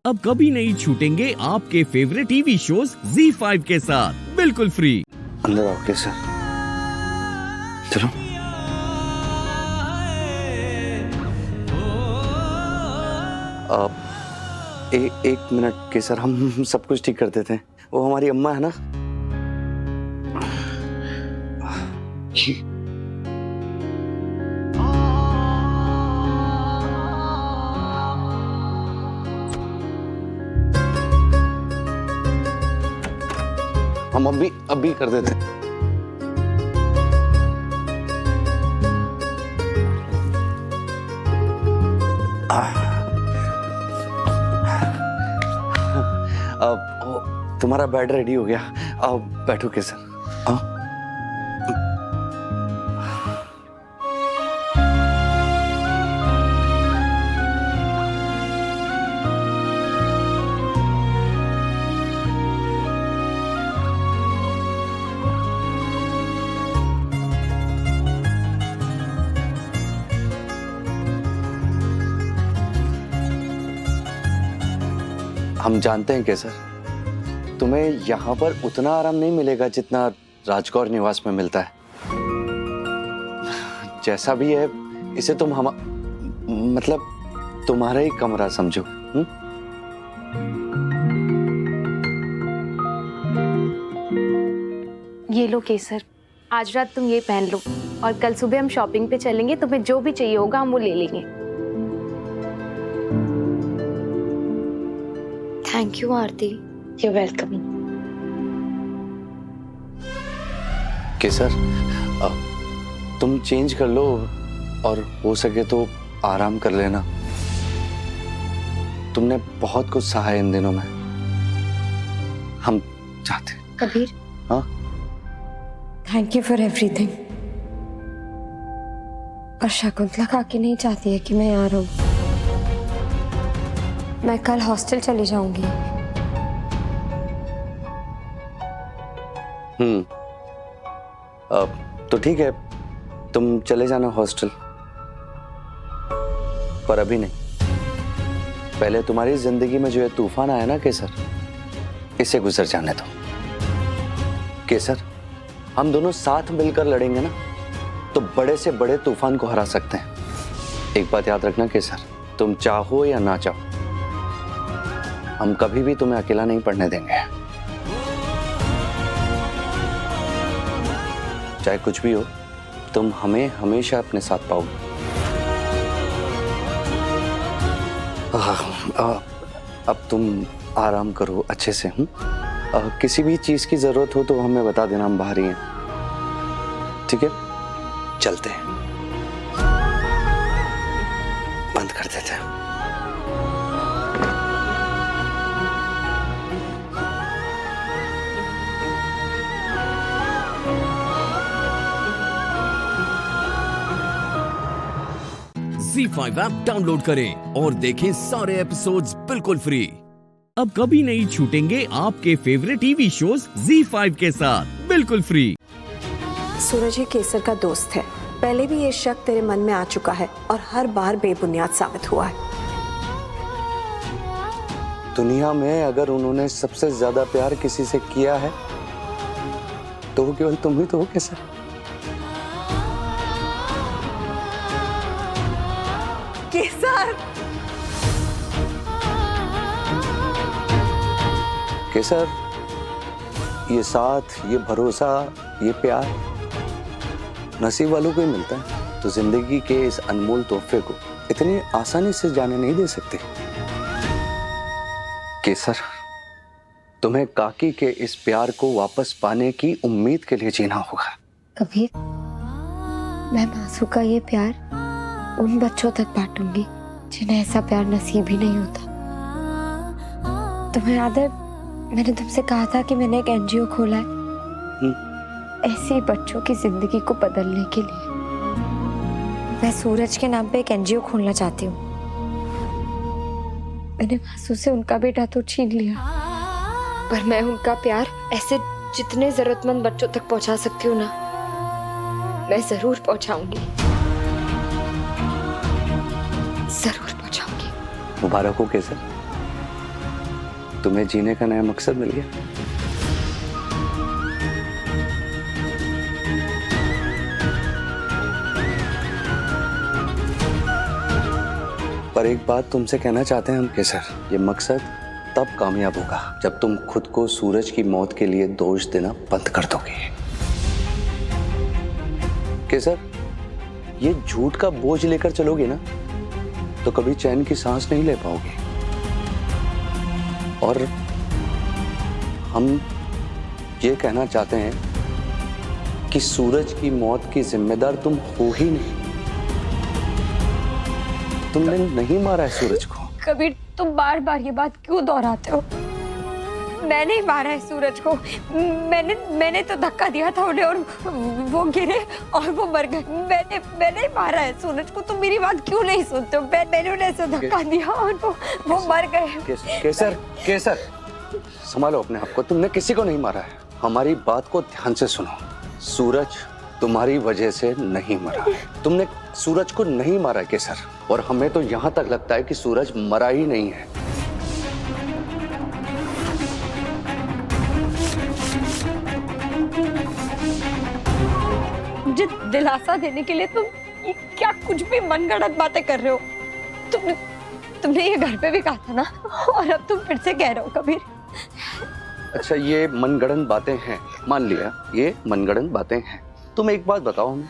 अब कभी नहीं छूटेंगे आपके फेवरेट टीवी शोज ZEE5 के साथ बिल्कुल फ्री। अंदर आओ कैसर, चलो। एक मिनट केसर, हम सब कुछ ठीक कर देते हैं। वो हमारी अम्मा है ना, हम अभी कर देते हैं। तुम्हारा बेड रेडी हो गया, आओ बैठो केसर, आओ। हम जानते हैं केसर, तुम्हें यहाँ पर उतना आराम नहीं मिलेगा जितना राजकौर निवास में मिलता है। जैसा भी है, इसे तुम मतलब तुम्हारा ही कमरा समझो। ये लो केसर, आज रात तुम ये पहन लो और कल सुबह हम शॉपिंग पे चलेंगे। तुम्हें जो भी चाहिए होगा हम वो ले लेंगे। Thank you Aarti. You're welcome. केसर, तुम चेंज कर लो और हो सके तो आराम कर लेना। तुमने बहुत कुछ सहा है इन दिनों में, हम चाहते। कबीर, हाँ, थैंक यू फॉर एवरीथिंग। और शकुंतला काकी नहीं चाहती है कि मैं यहाँ रहूं। मैं कल हॉस्टल चली जाऊंगी। तो ठीक है, तुम चले जाना हॉस्टल, पर अभी नहीं। पहले तुम्हारी जिंदगी में जो है तूफान आया ना केसर, इसे गुजर जाने दो। केसर, हम दोनों साथ मिलकर लड़ेंगे ना तो बड़े से बड़े तूफान को हरा सकते हैं। एक बात याद रखना केसर, तुम चाहो या ना चाहो, हम कभी भी तुम्हें अकेला नहीं पड़ने देंगे। चाहे कुछ भी हो, तुम हमें हमेशा अपने साथ पाओगे। अब तुम आराम करो अच्छे से। किसी भी चीज की जरूरत हो तो हमें बता देना, हम बाहर ही हैं। ठीक है, चलते हैं, बंद कर देते हैं। ZEE5 ऐप डाउनलोड करें और देखें सारे एपिसोड्स बिल्कुल फ्री। अब कभी नहीं छूटेंगे आपके फेवरेट टीवी शोज ZEE5 के साथ बिल्कुल फ्री। सूरज ये केसर का दोस्त है। पहले भी ये शक तेरे मन में आ चुका है और हर बार बेबुनियाद साबित हुआ है। दुनिया में अगर उन्होंने सबसे ज्यादा प्यार किसी से किया है तो वो केवल तुम ही तो हो केसर। केसर, केसर, ये साथ, ये भरोसा, ये प्यार नसीब वालों को ही मिलता है। तो जिंदगी के इस अनमोल तोहफे को इतनी आसानी से जाने नहीं दे सकते। केसर, तुम्हें काकी के इस प्यार को वापस पाने की उम्मीद के लिए जीना होगा। कबीर, मैं मासू का ये प्यार उन बच्चों तक बांटूंगी जिन्हें ऐसा प्यार नसीब ही नहीं होता। तुम्हें याद है मैंने तुमसे कहा था कि मैंने एक एनजीओ खोला है ऐसे ही बच्चों की जिंदगी को बदलने के लिए। मैं सूरज के नाम पे एक एनजीओ खोलना चाहती हूँ। मैंने मासू से उनका बेटा तो छीन लिया, पर मैं उनका प्यार ऐसे जितने जरूरतमंद बच्चों तक पहुंचा सकती हूँ ना, मैं जरूर पहुंचाऊंगी। जरूर पहुंचाऊंगी। मुबारक हो केसर, तुम्हें जीने का नया मकसद मिल गया। पर एक बात तुमसे कहना चाहते हैं हम केसर, ये मकसद तब कामयाब होगा जब तुम खुद को सूरज की मौत के लिए दोष देना बंद कर दोगे। केसर, ये झूठ का बोझ लेकर चलोगे ना तो कभी चैन की सांस नहीं ले पाओगे। और हम ये कहना चाहते हैं कि सूरज की मौत की जिम्मेदार तुम हो ही नहीं। तुमने नहीं मारा है सूरज को। कबीर, तुम बार बार ये बात क्यों दोहराते हो? मैंने ही मारा है सूरज को। मैंने तो धक्का दिया था उन्हें और वो गिरे और वो मर गए। मैंने ही मारा है सूरज को। तुम मेरी बात क्यों नहीं सुनते हो? मैंने उन्हें ऐसे धक्का दिया और वो मर गए। केसर, संभालो अपने आप को। तुमने किसी को नहीं मारा है। हमारी बात को ध्यान से सुनो। सूरज तुम्हारी वजह से नहीं मरा है। तुमने सूरज को नहीं मारा केसर, और हमें तो यहाँ तक लगता है कि सूरज मरा ही नहीं है। मुझे दिलासा देने के लिए तुम ये क्या कुछ भी मनगढ़ंत बातें कर रहे हो? तुमने ये घर पे भी कहा था ना, और अब तुम फिर से कह रहे हो कबीर। अच्छा, ये मनगढ़ंत बातें हैं, मान लिया ये मनगढ़ंत बातें हैं। तुम एक बात बताओ हमें,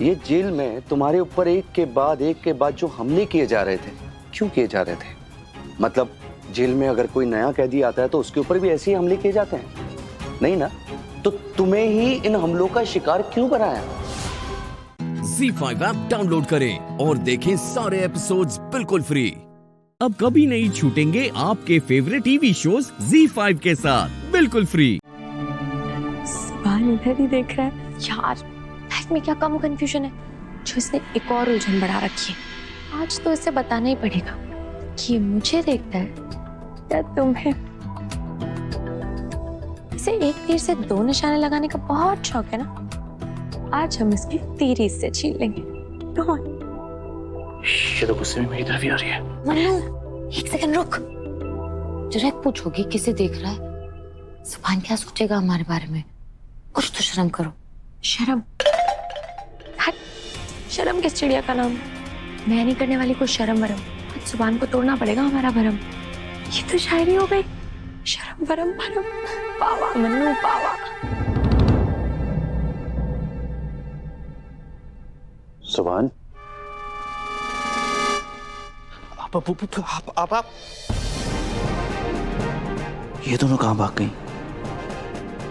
ये जेल में तुम्हारे ऊपर एक के बाद जो हमले किए जा रहे थे, क्यों किए जा रहे थे? मतलब जेल में अगर कोई नया कैदी आता है तो उसके ऊपर भी ऐसे ही हमले किए जाते हैं? नहीं ना? तो तुम्हें ही इन हमलों का शिकार क्यों बनाया? ZEE5 ऐप डाउनलोड करें और देखें सारे एपिसोड्स बिल्कुल फ्री। अब कभी नहीं छूटेंगे आपके फेवरेट टीवी शोज ZEE5 के साथ बिल्कुल फ्री। सुभान इधर ही देख रहा है। यार, लाइफ में क्या कम कंफ्यूजन है जो इसने एक और उलझन बढ़ा रखी है। आज तो इसे बताना ही पड़ेगा कि ये मुझे देखता है या तुम्हें। इसे एक तीर से दो निशाने लगाने का बहुत शौक है ना। आज हम इसकी तीर इससे छीन लेंगे। कौन? ये तो गुस्से में मेरी तरफ ही आ रही है। मन्नू, एक सेकंड रुक। डायरेक्ट पूछोगी किसे देख रहा है? सुभान क्या सोचेगा हमारे बारे में? कुछ तो शर्म करो। शर्म? हट, शर्म किस चिड़िया का नाम? मैं नहीं करने वाली कोई शर्म वरम। आज सुभान को तोड़ना पड़ेगा हमारा भरम। ये तो शायरी हो गई। शर्म वरम भरम। पावा मन्नू पावा। सुभान, आप ये दोनों कहाँ भाग गई?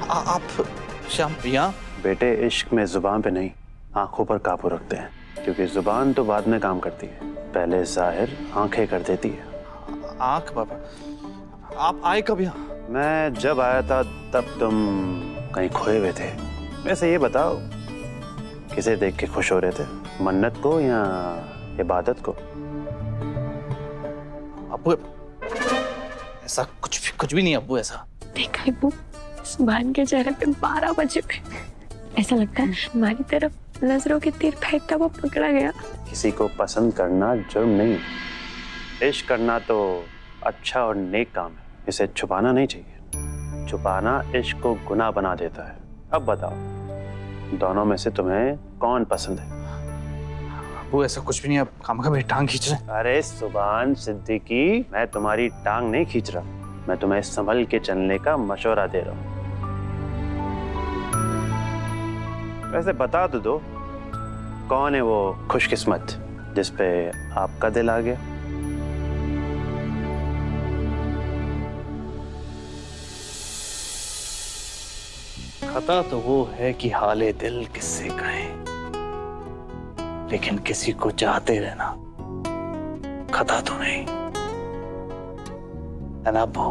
आप श्याम यहाँ? बेटे, इश्क में जुबान पे नहीं आंखों पर काबू रखते हैं, क्योंकि जुबान तो बाद में काम करती है, पहले जाहिर आंखें कर देती है। आंख? बाबा, आप आए कब यहाँ? मैं जब आया था तब तुम कहीं खोए हुए थे। वैसे ये बताओ, किसे देख के खुश हो रहे थे, मन्नत को या इबादत को? अब्बू, ऐसा कुछ भी नहीं अब्बू। ऐसा देखा अब्बू, सुभान के चेहरे पे 12 बजे पे ऐसा लगता है हमारी तरफ नजरों के तीर फेंकता वो पकड़ा गया। किसी को पसंद करना जुर्म नहीं, इश्क करना तो अच्छा और नेक काम है। इसे छुपाना नहीं चाहिए। छुपाना इश्क को गुनाह बना देता है। अब बताओ, दोनों में से तुम्हें कौन पसंद है? अब्बू, ऐसा कुछ भी नहीं। आप काम का मेरी टांग खींच रहे हैं। अरे सुभान सिद्दीकी, मैं तुम्हारी टांग नहीं खींच रहा, मैं तुम्हें संभल के चलने का मशवरा दे रहा हूँ। वैसे बता तो दो, कौन है वो खुशकिस्मत जिस पे आपका दिल आ गया? खता तो वो है कि हाले दिल किससे कहें, लेकिन किसी को चाहते रहना खता तो नहीं है ना अब्बू?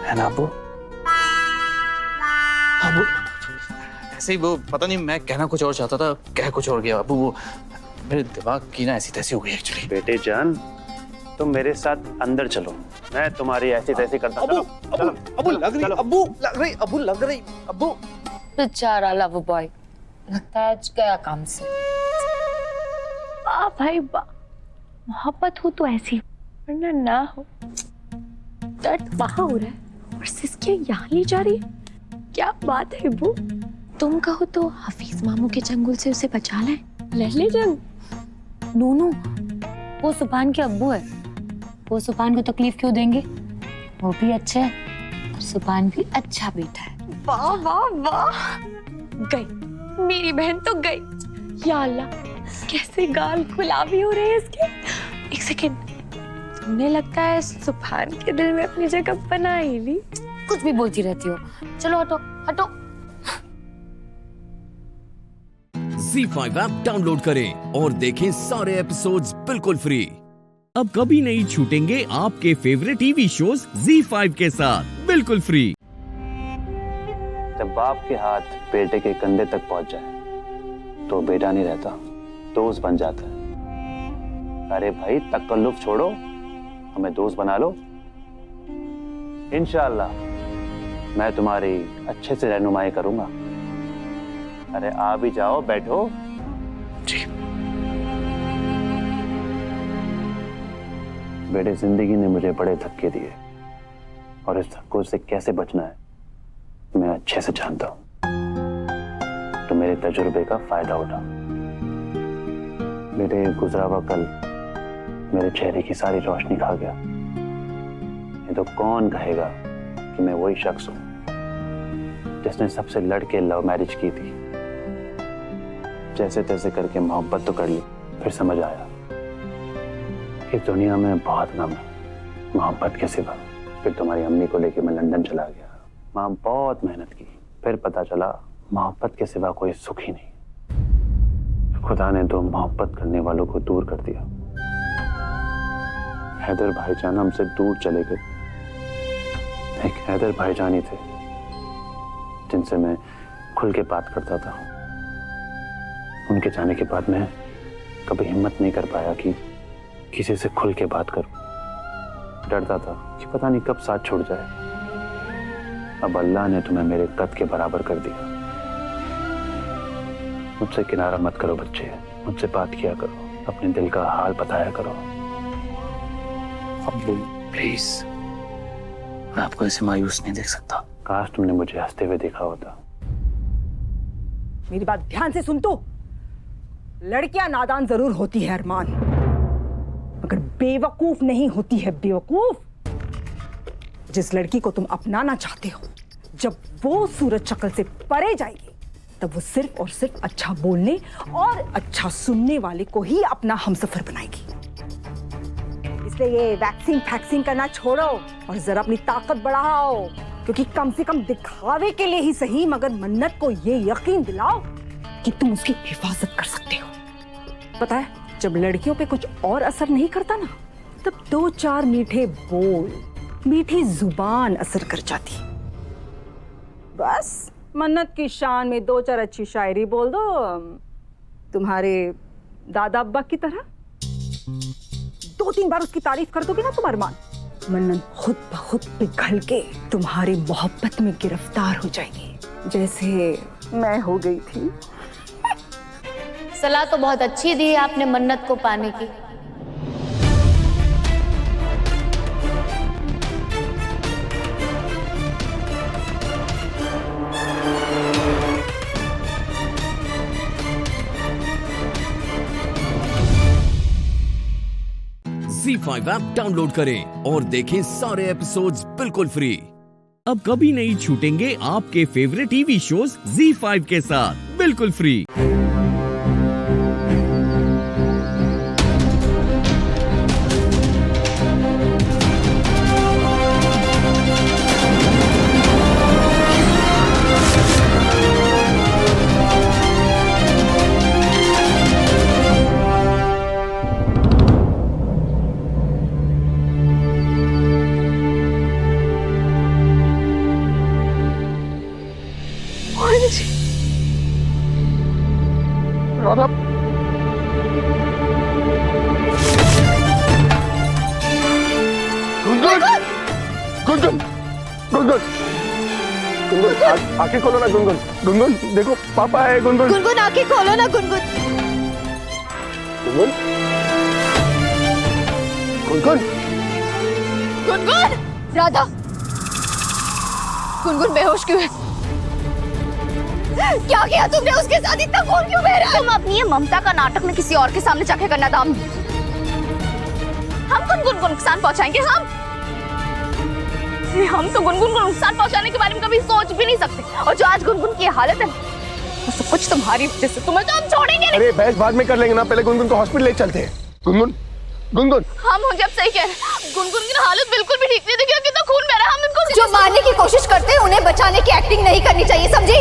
है ना अब्बू? अब्बू, ऐसे ही वो पता नहीं, मैं कहना कुछ और चाहता था, कह कुछ और गया अब्बू। वो मेरे दिमाग की ना ऐसी तैसी हो गई एक्चुअली। बेटे जान, तुम मेरे साथ अंदर चलो, मैं तुम्हारी ऐसी तैसी करता हूं। अब्बू लग रही, अब्बू लग रही, अब्बू लग रही, अब्बू। बेचारा लव बॉय, लगता है आज गया काम से। वाह भाई वाह, मोहब्बत हो तो ऐसी वरना ना हो। दर्द वहां हो रहा है और सिस्किया यहाँ ले जा रही है, क्या बात है वो? तुम कहो तो हफीज मामू के चंगुल से उसे बचा ले जंग। नूनू, वो सुभान के अब्बू है, वो सुभान को तकलीफ क्यों देंगे? वो भी अच्छे है और सुभान भी अच्छा बेटा है। वाह वाह वाह, गई मेरी बहन तो गई। या अल्लाह, कैसे गाल गुलाबी हो रहे हैं इसके। एक सेकेंड, तुम्हें लगता है सुभान के दिल में अपनी जगह बना ही ली? कुछ भी बोलती रहती हो, चलो हटो हटो। ZEE5 ऐप डाउनलोड करें और देखें सारे एपिसोड्स बिल्कुल फ्री। अब कभी नहीं छूटेंगे आपके फेवरेट टीवी शोज ZEE5 के साथ बिल्कुल फ्री। जब बाप के हाथ बेटे के कंधे तक पहुंच जाए तो बेटा नहीं रहता, दोस्त बन जाता है। अरे भाई, तकल्लुफ छोड़ो, हमें दोस्त बना लो। इंशाअल्लाह मैं तुम्हारी अच्छे से रहनुमाई करूंगा। अरे आ भी जाओ, बैठो। जी बेटे, जिंदगी ने मुझे बड़े धक्के दिए और इस धक्कों से कैसे बचना है मैं अच्छे से जानता हूं। तो मेरे तजुर्बे का फायदा उठा। बेटे, गुजरा हुआ कल मेरे चेहरे की सारी रोशनी खा गया। ये तो कौन कहेगा कि मैं वही शख्स हूं जिसने सबसे लड़के लव मैरिज की थी। जैसे तैसे करके मोहब्बत तो कर ली, फिर समझ आया इस दुनिया में बहुत गम है मोहब्बत के सिवा। फिर तुम्हारी अम्मी को लेके मैं लंदन चला गया। माँ बहुत मेहनत की, फिर पता चला मोहब्बत के सिवा कोई सुख ही नहीं। खुदा ने दो मोहब्बत करने वालों को दूर कर दिया। हैदर भाईजान हमसे दूर चले गए। एक हैदर भाईजान ही थे जिनसे मैं खुल के बात करता था। उनके जाने के बाद मैं कभी हिम्मत नहीं कर पाया कि किसी से खुल के बात करूं। डरता था कि पता नहीं कब साथ छोड़ जाए। अब अल्लाह ने तुम्हें मेरे कद के बराबर कर दिया। मुझसे किनारा मत करो बच्चे, मुझसे बात किया करो, अपने दिल का हाल बताया करो। अब्बू प्लीज, मैं आपको ऐसे मायूस नहीं देख सकता। काश तुमने मुझे हंसते हुए देखा होता। मेरी बात ध्यान से सुन तो। लड़कियां नादान जरूर होती है अरमान, मगर बेवकूफ नहीं होती है बेवकूफ। जिस लड़की को तुम अपनाना चाहते हो, जब वो सूरज शक्ल से परे जाएगी तब वो सिर्फ और सिर्फ अच्छा बोलने और अच्छा सुनने वाले को ही अपना हमसफर बनाएगी। इसलिए ये वैक्सिंग फैक्सिंग करना छोड़ो और जरा अपनी ताकत बढ़ाओ, क्योंकि कम से कम दिखावे के लिए ही सही, मगर मन्नत को ये यकीन दिलाओ कि तुम उसकी हिफाजत कर सकते हो। पता है, जब लड़कियों पे कुछ और असर नहीं करता ना, तब दो चार मीठे बोल, मीठी जुबान असर कर जाती। बस मन्नत की शान में दो चार अच्छी शायरी बोल दो, तुम्हारे दादा अब्बा की तरह। दो तीन बार उसकी तारीफ कर दोगे ना तुम अरमान, मन्नत खुद ब खुद पिघल के तुम्हारी मोहब्बत में गिरफ्तार हो जाएगी, जैसे मैं हो गई थी। सलाह तो बहुत अच्छी दी है आपने मन्नत को पाने की। ZEE5 ऐप डाउनलोड करें और देखें सारे एपिसोड्स बिल्कुल फ्री। अब कभी नहीं छूटेंगे आपके फेवरेट टीवी शोज ZEE5 के साथ बिल्कुल फ्री। राधा, गुनगुन, गुनगुन, गुनगुन, गुनगुन, आंखें खोलो ना गुनगुन। गुनगुन देखो, पापा है। गुनगुन, गुनगुन आंखें खोलो ना गुनगुन। गुनगुन, गुनगुन गुनगुन! राधा! गुनगुन बेहोश क्यों है? क्या किया तुमने उसके साथ? इतना खून क्यों बह रहा है? तुम अपनी ये ममता का नाटक में किसी और के सामने जाके करना दाम। हम गुनगुन को नुकसान पहुंचाएंगे? हम तो गुनगुन को नुकसान पहुंचाने के बारे में कभी सोच भी नहीं सकते। और जो आज गुनगुन की हालत है वो सब कुछ तुम्हारी वजह से। तुम्हें तो हम छोड़ेंगे नहीं। अरे बहस बाद में कर लेंगे ना, पहले गुनगुन को हॉस्पिटल ले चलते हैं। गुनगुन गुनगुन हम मुझे अब सही कह रहे हैं। गुनगुन की हालत बिल्कुल भी ठीक नहीं। देखिए कितना खून बह रहा है। हम इनको जो मारने की कोशिश करते हैं उन्हें बचाने की एक्टिंग नहीं करनी चाहिए, समझी?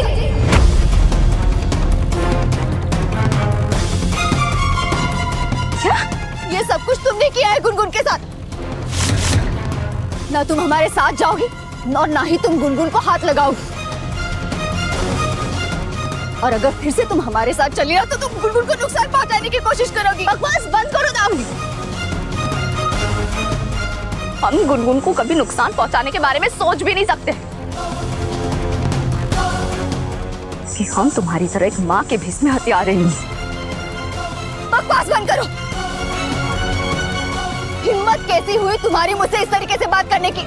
क्या ये सब कुछ तुमने किया है गुनगुन के साथ? ना तुम हमारे साथ जाओगी और ना ही तुम गुनगुन को हाथ लगाओगी। और अगर फिर से तुम हमारे साथ चली ना तो तुम गुनगुन को नुकसान पहुंचाने की कोशिश करोगी। बकवास बंद करो दामिनी। हम गुनगुन को कभी नुकसान पहुंचाने के बारे में सोच भी नहीं सकते कि हम तुम्हारी तरह एक माँ के भेष में हथियार नहीं। बकवास बंद करो। हिम्मत कैसी हुई तुम्हारी मुझसे इस तरीके से बात करने की?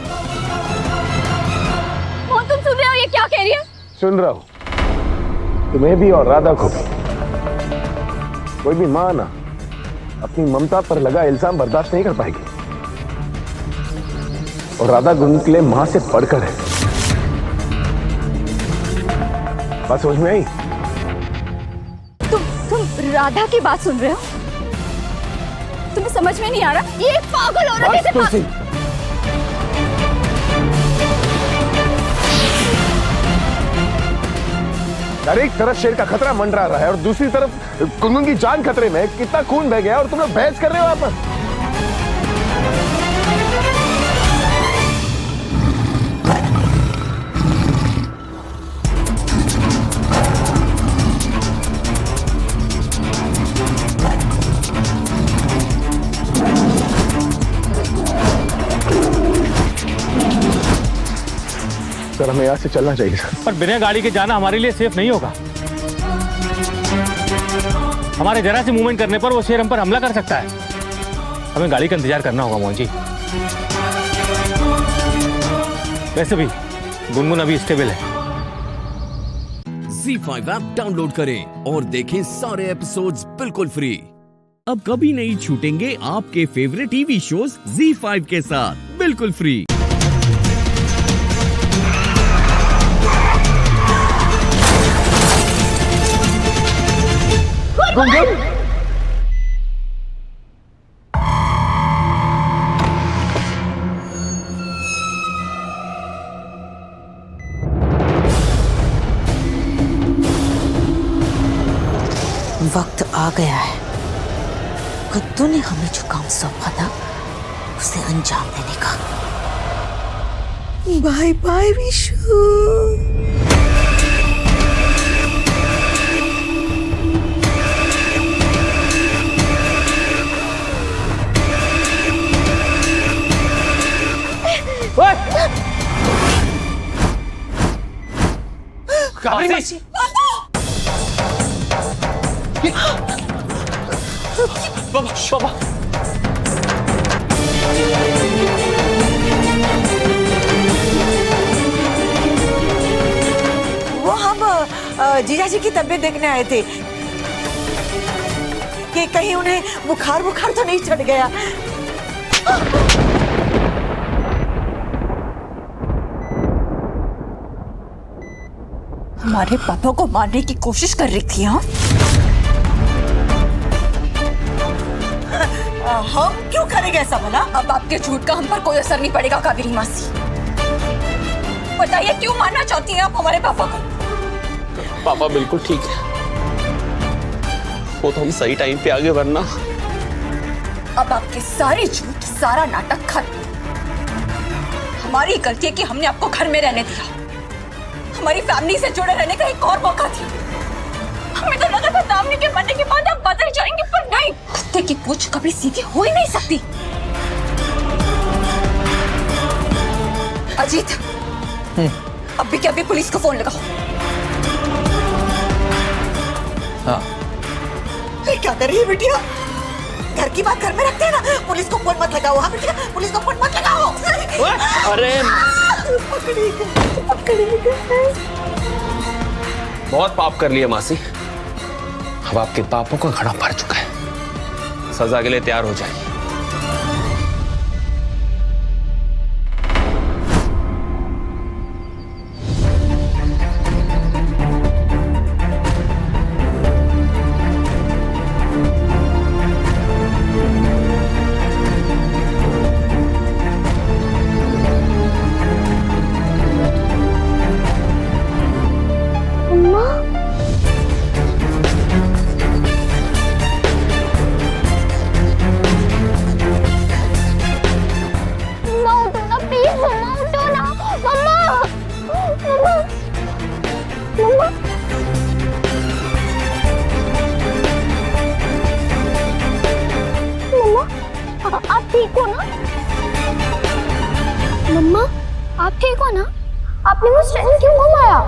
मोहन तुम सुन रहे हो ये क्या कह रही है? सुन रहा हूँ, तुम्हें भी और राधा को भी। कोई भी माँ ना अपनी ममता पर लगा इल्जाम बर्दाश्त नहीं कर पाएगी। और राधा गुनगुन के लिए माँ से बढ़कर है। बात समझ में आई? तुम राधा की बात सुन रहे हो? तुम्हें समझ में नहीं आ रहा? ये एक पागल औरत है। अरे एक तरफ शेर का खतरा मंडरा रहा है और दूसरी तरफ गुनगुन की जान खतरे में। कितना खून बह गया और तुम लोग बहस कर रहे हो यहाँ पर। सर हमें यहाँ से चलना चाहिए सर। पर बिना गाड़ी के जाना हमारे लिए सेफ नहीं होगा। हमारे जरा से मूवमेंट करने पर वो शेर हम पर हमला कर सकता है। हमें गाड़ी का इंतजार करना होगा मोहन जी। वैसे भी गुनगुन अभी स्टेबल है। ZEE5 ऐप डाउनलोड करें और देखें सारे एपिसोड्स बिल्कुल फ्री। अब कभी नहीं छूटेंगे आपके फेवरेट टीवी शोज ZEE5 के साथ बिल्कुल फ्री। गुनगुन वक्त आ गया है। कद्दू ने हमें जो काम सौंपा था उसे अंजाम देने का। Bye bye Vishu. काशी बाबा बाबा वो हम जीजा जी की तबीयत देखने आए थे कि कहीं उन्हें बुखार तो नहीं चढ़ गया। हमारे पापा को मारने की कोशिश कर रही थी। हाँ हम क्यों करेंगे ऐसा भला? अब आपके झूठ का हम पर कोई असर नहीं पड़ेगा कावेरी मासी। बताइए क्यों मारना चाहती हैं आप हमारे पापा को? पापा बिल्कुल ठीक है। वो तो हम सही टाइम पे आगे वरना। अब आपके सारे झूठ सारा नाटक खत्म। हमारी गलती है कि हमने आपको घर में रहने दिया, हमारी फैमिली से जुड़े रहने का एक और मौका दिया। हमें तो लगा था दामिनी के मरने के बाद आप बदल जाएंगे, पर नहीं। कुत्ते की पूंछ कभी सीधी हो ही नहीं सकती। अजीत अभी के अभी पुलिस को फोन लगाओ। हाँ क्या कर रही है बिटिया? घर की बात घर में रखते हैं ना। पुलिस को फोन मत लगाओ। हाँ बेटा, पुलिस को फोन मत लगाओ। अरे बहुत पाप कर लिया मासी, अब आपके पापों का घड़ा भर चुका है, सजा के लिए तैयार हो जाइए। आप ठीक हो ना? मम्मा, आप ठीक हो ना? आपने मुझे स्टैंड क्यों घुमाया?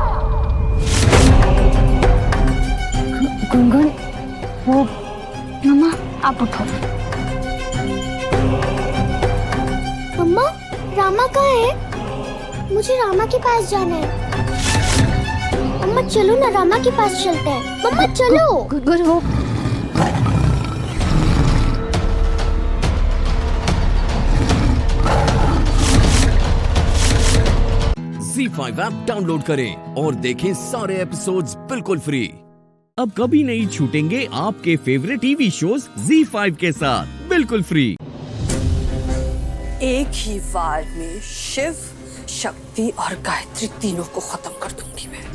गुनगुन, वो मम्मा आप उठो। मम्मा, रामा कहाँ है? मुझे रामा के पास जाना है। मम्मा चलो ना, रामा के पास चलते हैं। मम्मा चलो। गुनगुन वो ZEE5 ऐप डाउनलोड करें और देखें सारे एपिसोड्स बिल्कुल फ्री। अब कभी नहीं छूटेंगे आपके फेवरेट टीवी शोज ZEE5 के साथ बिल्कुल फ्री। एक ही वार में शिव, शक्ति और गायत्री तीनों को खत्म कर दूंगी मैं।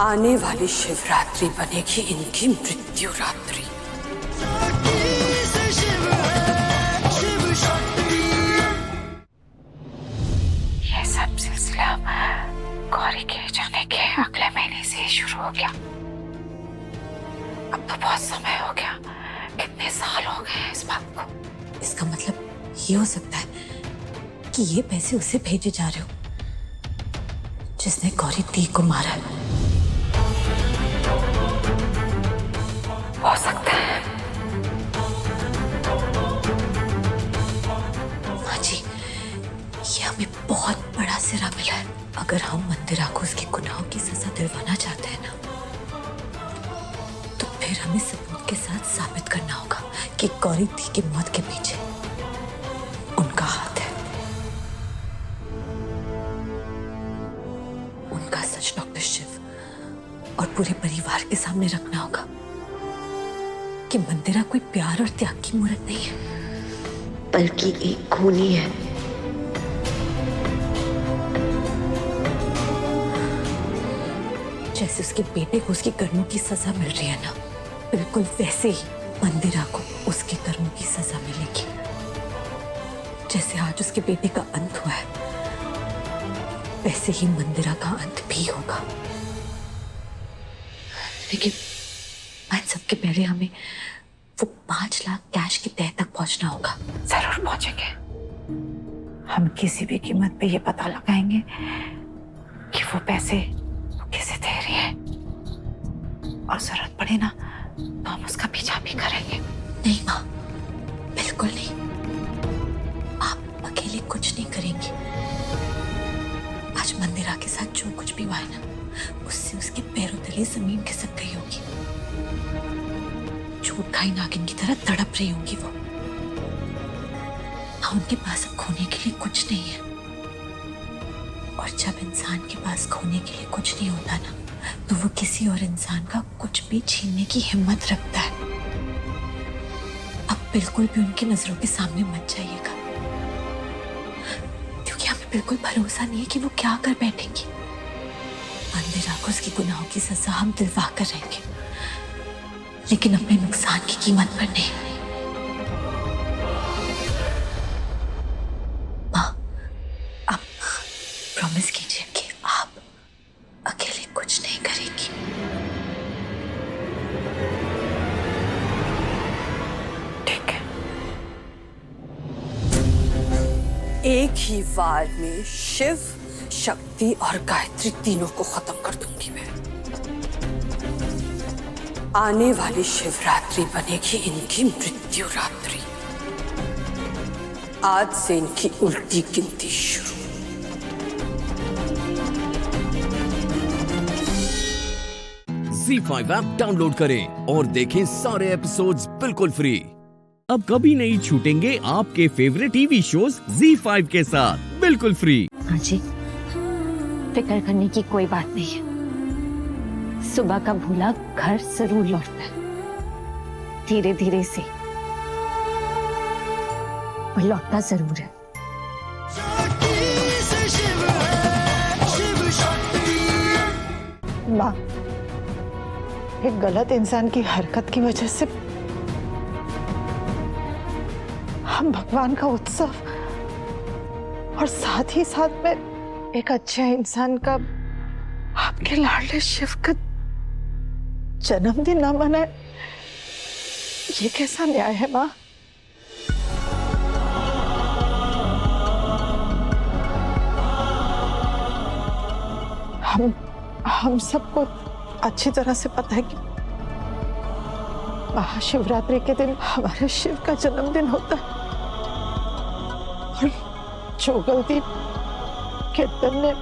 आने वाली शिवरात्रि बनेगी इनकी मृत्यु रात्रि। ये सब सिलसिला गौरी के जाने के अगले महीने से शुरू हो गया। अब तो बहुत समय हो गया, कितने साल हो गए इस बात को। इसका मतलब ये हो सकता है कि ये पैसे उसे भेजे जा रहे हो जिसने गौरी दी को मारा है। हो सकता है। माँ जी, ये हमें बहुत बड़ा सिरा मिला है। अगर हम मंदिरा को उसके गुनाहों की सजा दिलवाना चाहते हैं ना, तो फिर हमें सबूत के साथ साबित करना होगा कि गौरी दी की मौत के पीछे उनका हाथ है। उनका सच डॉक्टर शिव और पूरे परिवार के सामने रखना होगा कि मंदिरा कोई प्यार और त्याग की मूर्त नहीं है, बल्कि एक खूनी है। जैसे उसके बेटे को उसके कर्मों की सजा मिल रही है ना, बिल्कुल वैसे ही मंदिरा को उसके कर्मों की सजा मिलेगी। जैसे आज उसके बेटे का अंत हुआ है, वैसे ही मंदिरा का अंत भी होगा। लेकिन इन सबके पहले हमें वो 5 लाख कैश की तह तक पहुंचना होगा। जरूर पहुंचेंगे। हम किसी भी कीमत पे ये पता लगाएंगे कि वो पैसे किसे दे रही है, और जरूरत पड़े ना तो हम उसका पीछा भी करेंगे। नहीं माँ, बिल्कुल नहीं। आप अकेले कुछ नहीं करेंगी। आज मंदिरा के साथ जो कुछ भी हुआ है ना, उससे उसके पैरों तले जमीन खिसक गई होगी। चोट खाई नागिन की तरह तड़प रही होंगी वो। हाँ, उनके पास अब खोने के लिए कुछ नहीं है। और जब इंसान के पास खोने के लिए कुछ नहीं होता ना, तो वो किसी और इंसान का कुछ भी छीनने की हिम्मत रखता है। अब बिल्कुल भी उनकी नजरों के सामने मत जाइएगा, क्योंकि हमें बिल्कुल भरोसा नहीं है कि वो क्या कर बैठेंगी। मंदिरा को उसकी गुनाहों की सजा हम दिलवा कर रहेंगे, लेकिन अपने नुकसान की कीमत पर नहीं। माँ, आप प्रॉमिस कीजिए कि आप अकेले कुछ नहीं करेंगी। ठीक है। एक ही वार में शिव, शक्ति और गायत्री तीनों को खत्म कर दूंगी मैं। आने वाली शिवरात्रि बनेगी इनकी मृत्यु रात्रि। आज से इनकी उल्टी गिनती शुरू। Z5 ऐप डाउनलोड करें और देखें सारे एपिसोड्स बिल्कुल फ्री। अब कभी नहीं छूटेंगे आपके फेवरेट टीवी शोज Z5 के साथ बिल्कुल फ्री। हाँ जी, फिक्र करने की कोई बात नहीं है। सुबह का भूला घर जरूर लौटता है, धीरे धीरे से, पर लौटता जरूर है। माँ, एक गलत इंसान की हरकत की वजह से हम भगवान का उत्सव और साथ ही साथ में एक अच्छे इंसान का, आपके लाडले शिव का जन्मदिन ना मनाए, ये कैसा न्याय है माँ? हम सबको अच्छी तरह से पता है कि महाशिवरात्रि के दिन हमारे शिव का जन्मदिन होता है और जो गलती कीर्तन ने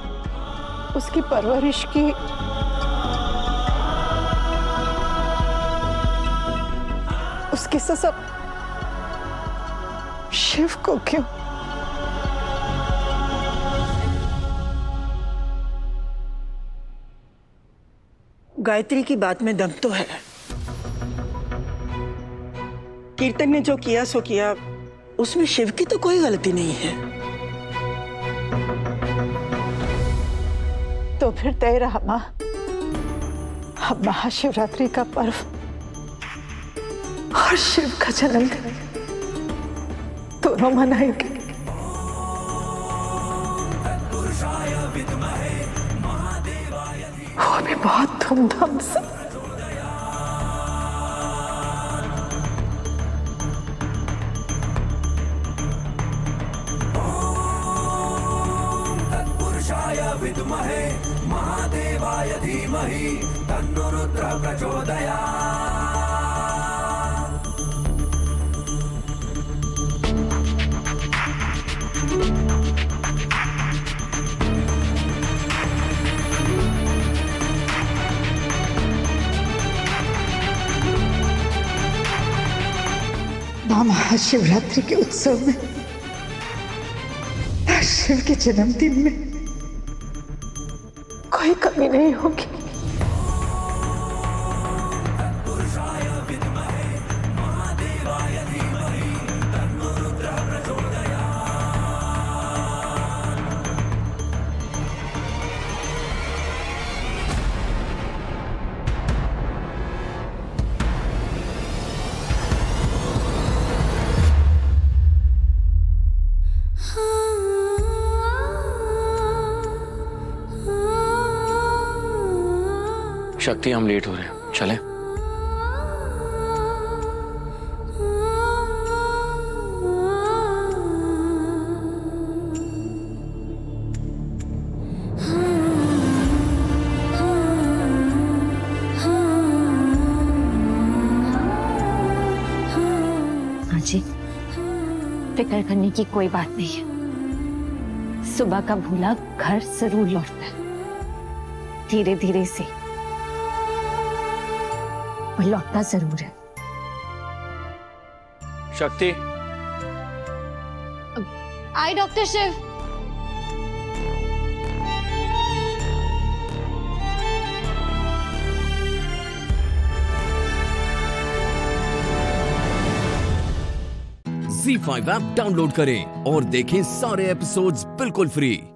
उसकी परवरिश की, उसकी सजा शिव को क्यों? गायत्री की बात में दम तो है। कीर्तन ने जो किया सो किया, उसमें शिव की तो कोई गलती नहीं है। तो फिर तय रहा माँ, हम महाशिवरात्रि का पर्व और शिव का जन्मदिन दोनों मनाएंगे। वो भी बहुत धूमधाम से। विद्महे महादेवाय धीमहि तन्नो रुद्रः प्रचोदयात्। महाशिवरात्रि के उत्सव में, शिव के जन्मदिन में कोई कमी नहीं होगी। शक्ति, हम लेट हो रहे हैं, चलें? हाँ जी, फिक्र करने की कोई बात नहीं है। सुबह का भूला घर जरूर लौटता है, धीरे धीरे से, पर लौटता जरूर है। Shakti, I doctor Shiv. Z5 app download करें और देखें सारे एपिसोड्स बिल्कुल फ्री।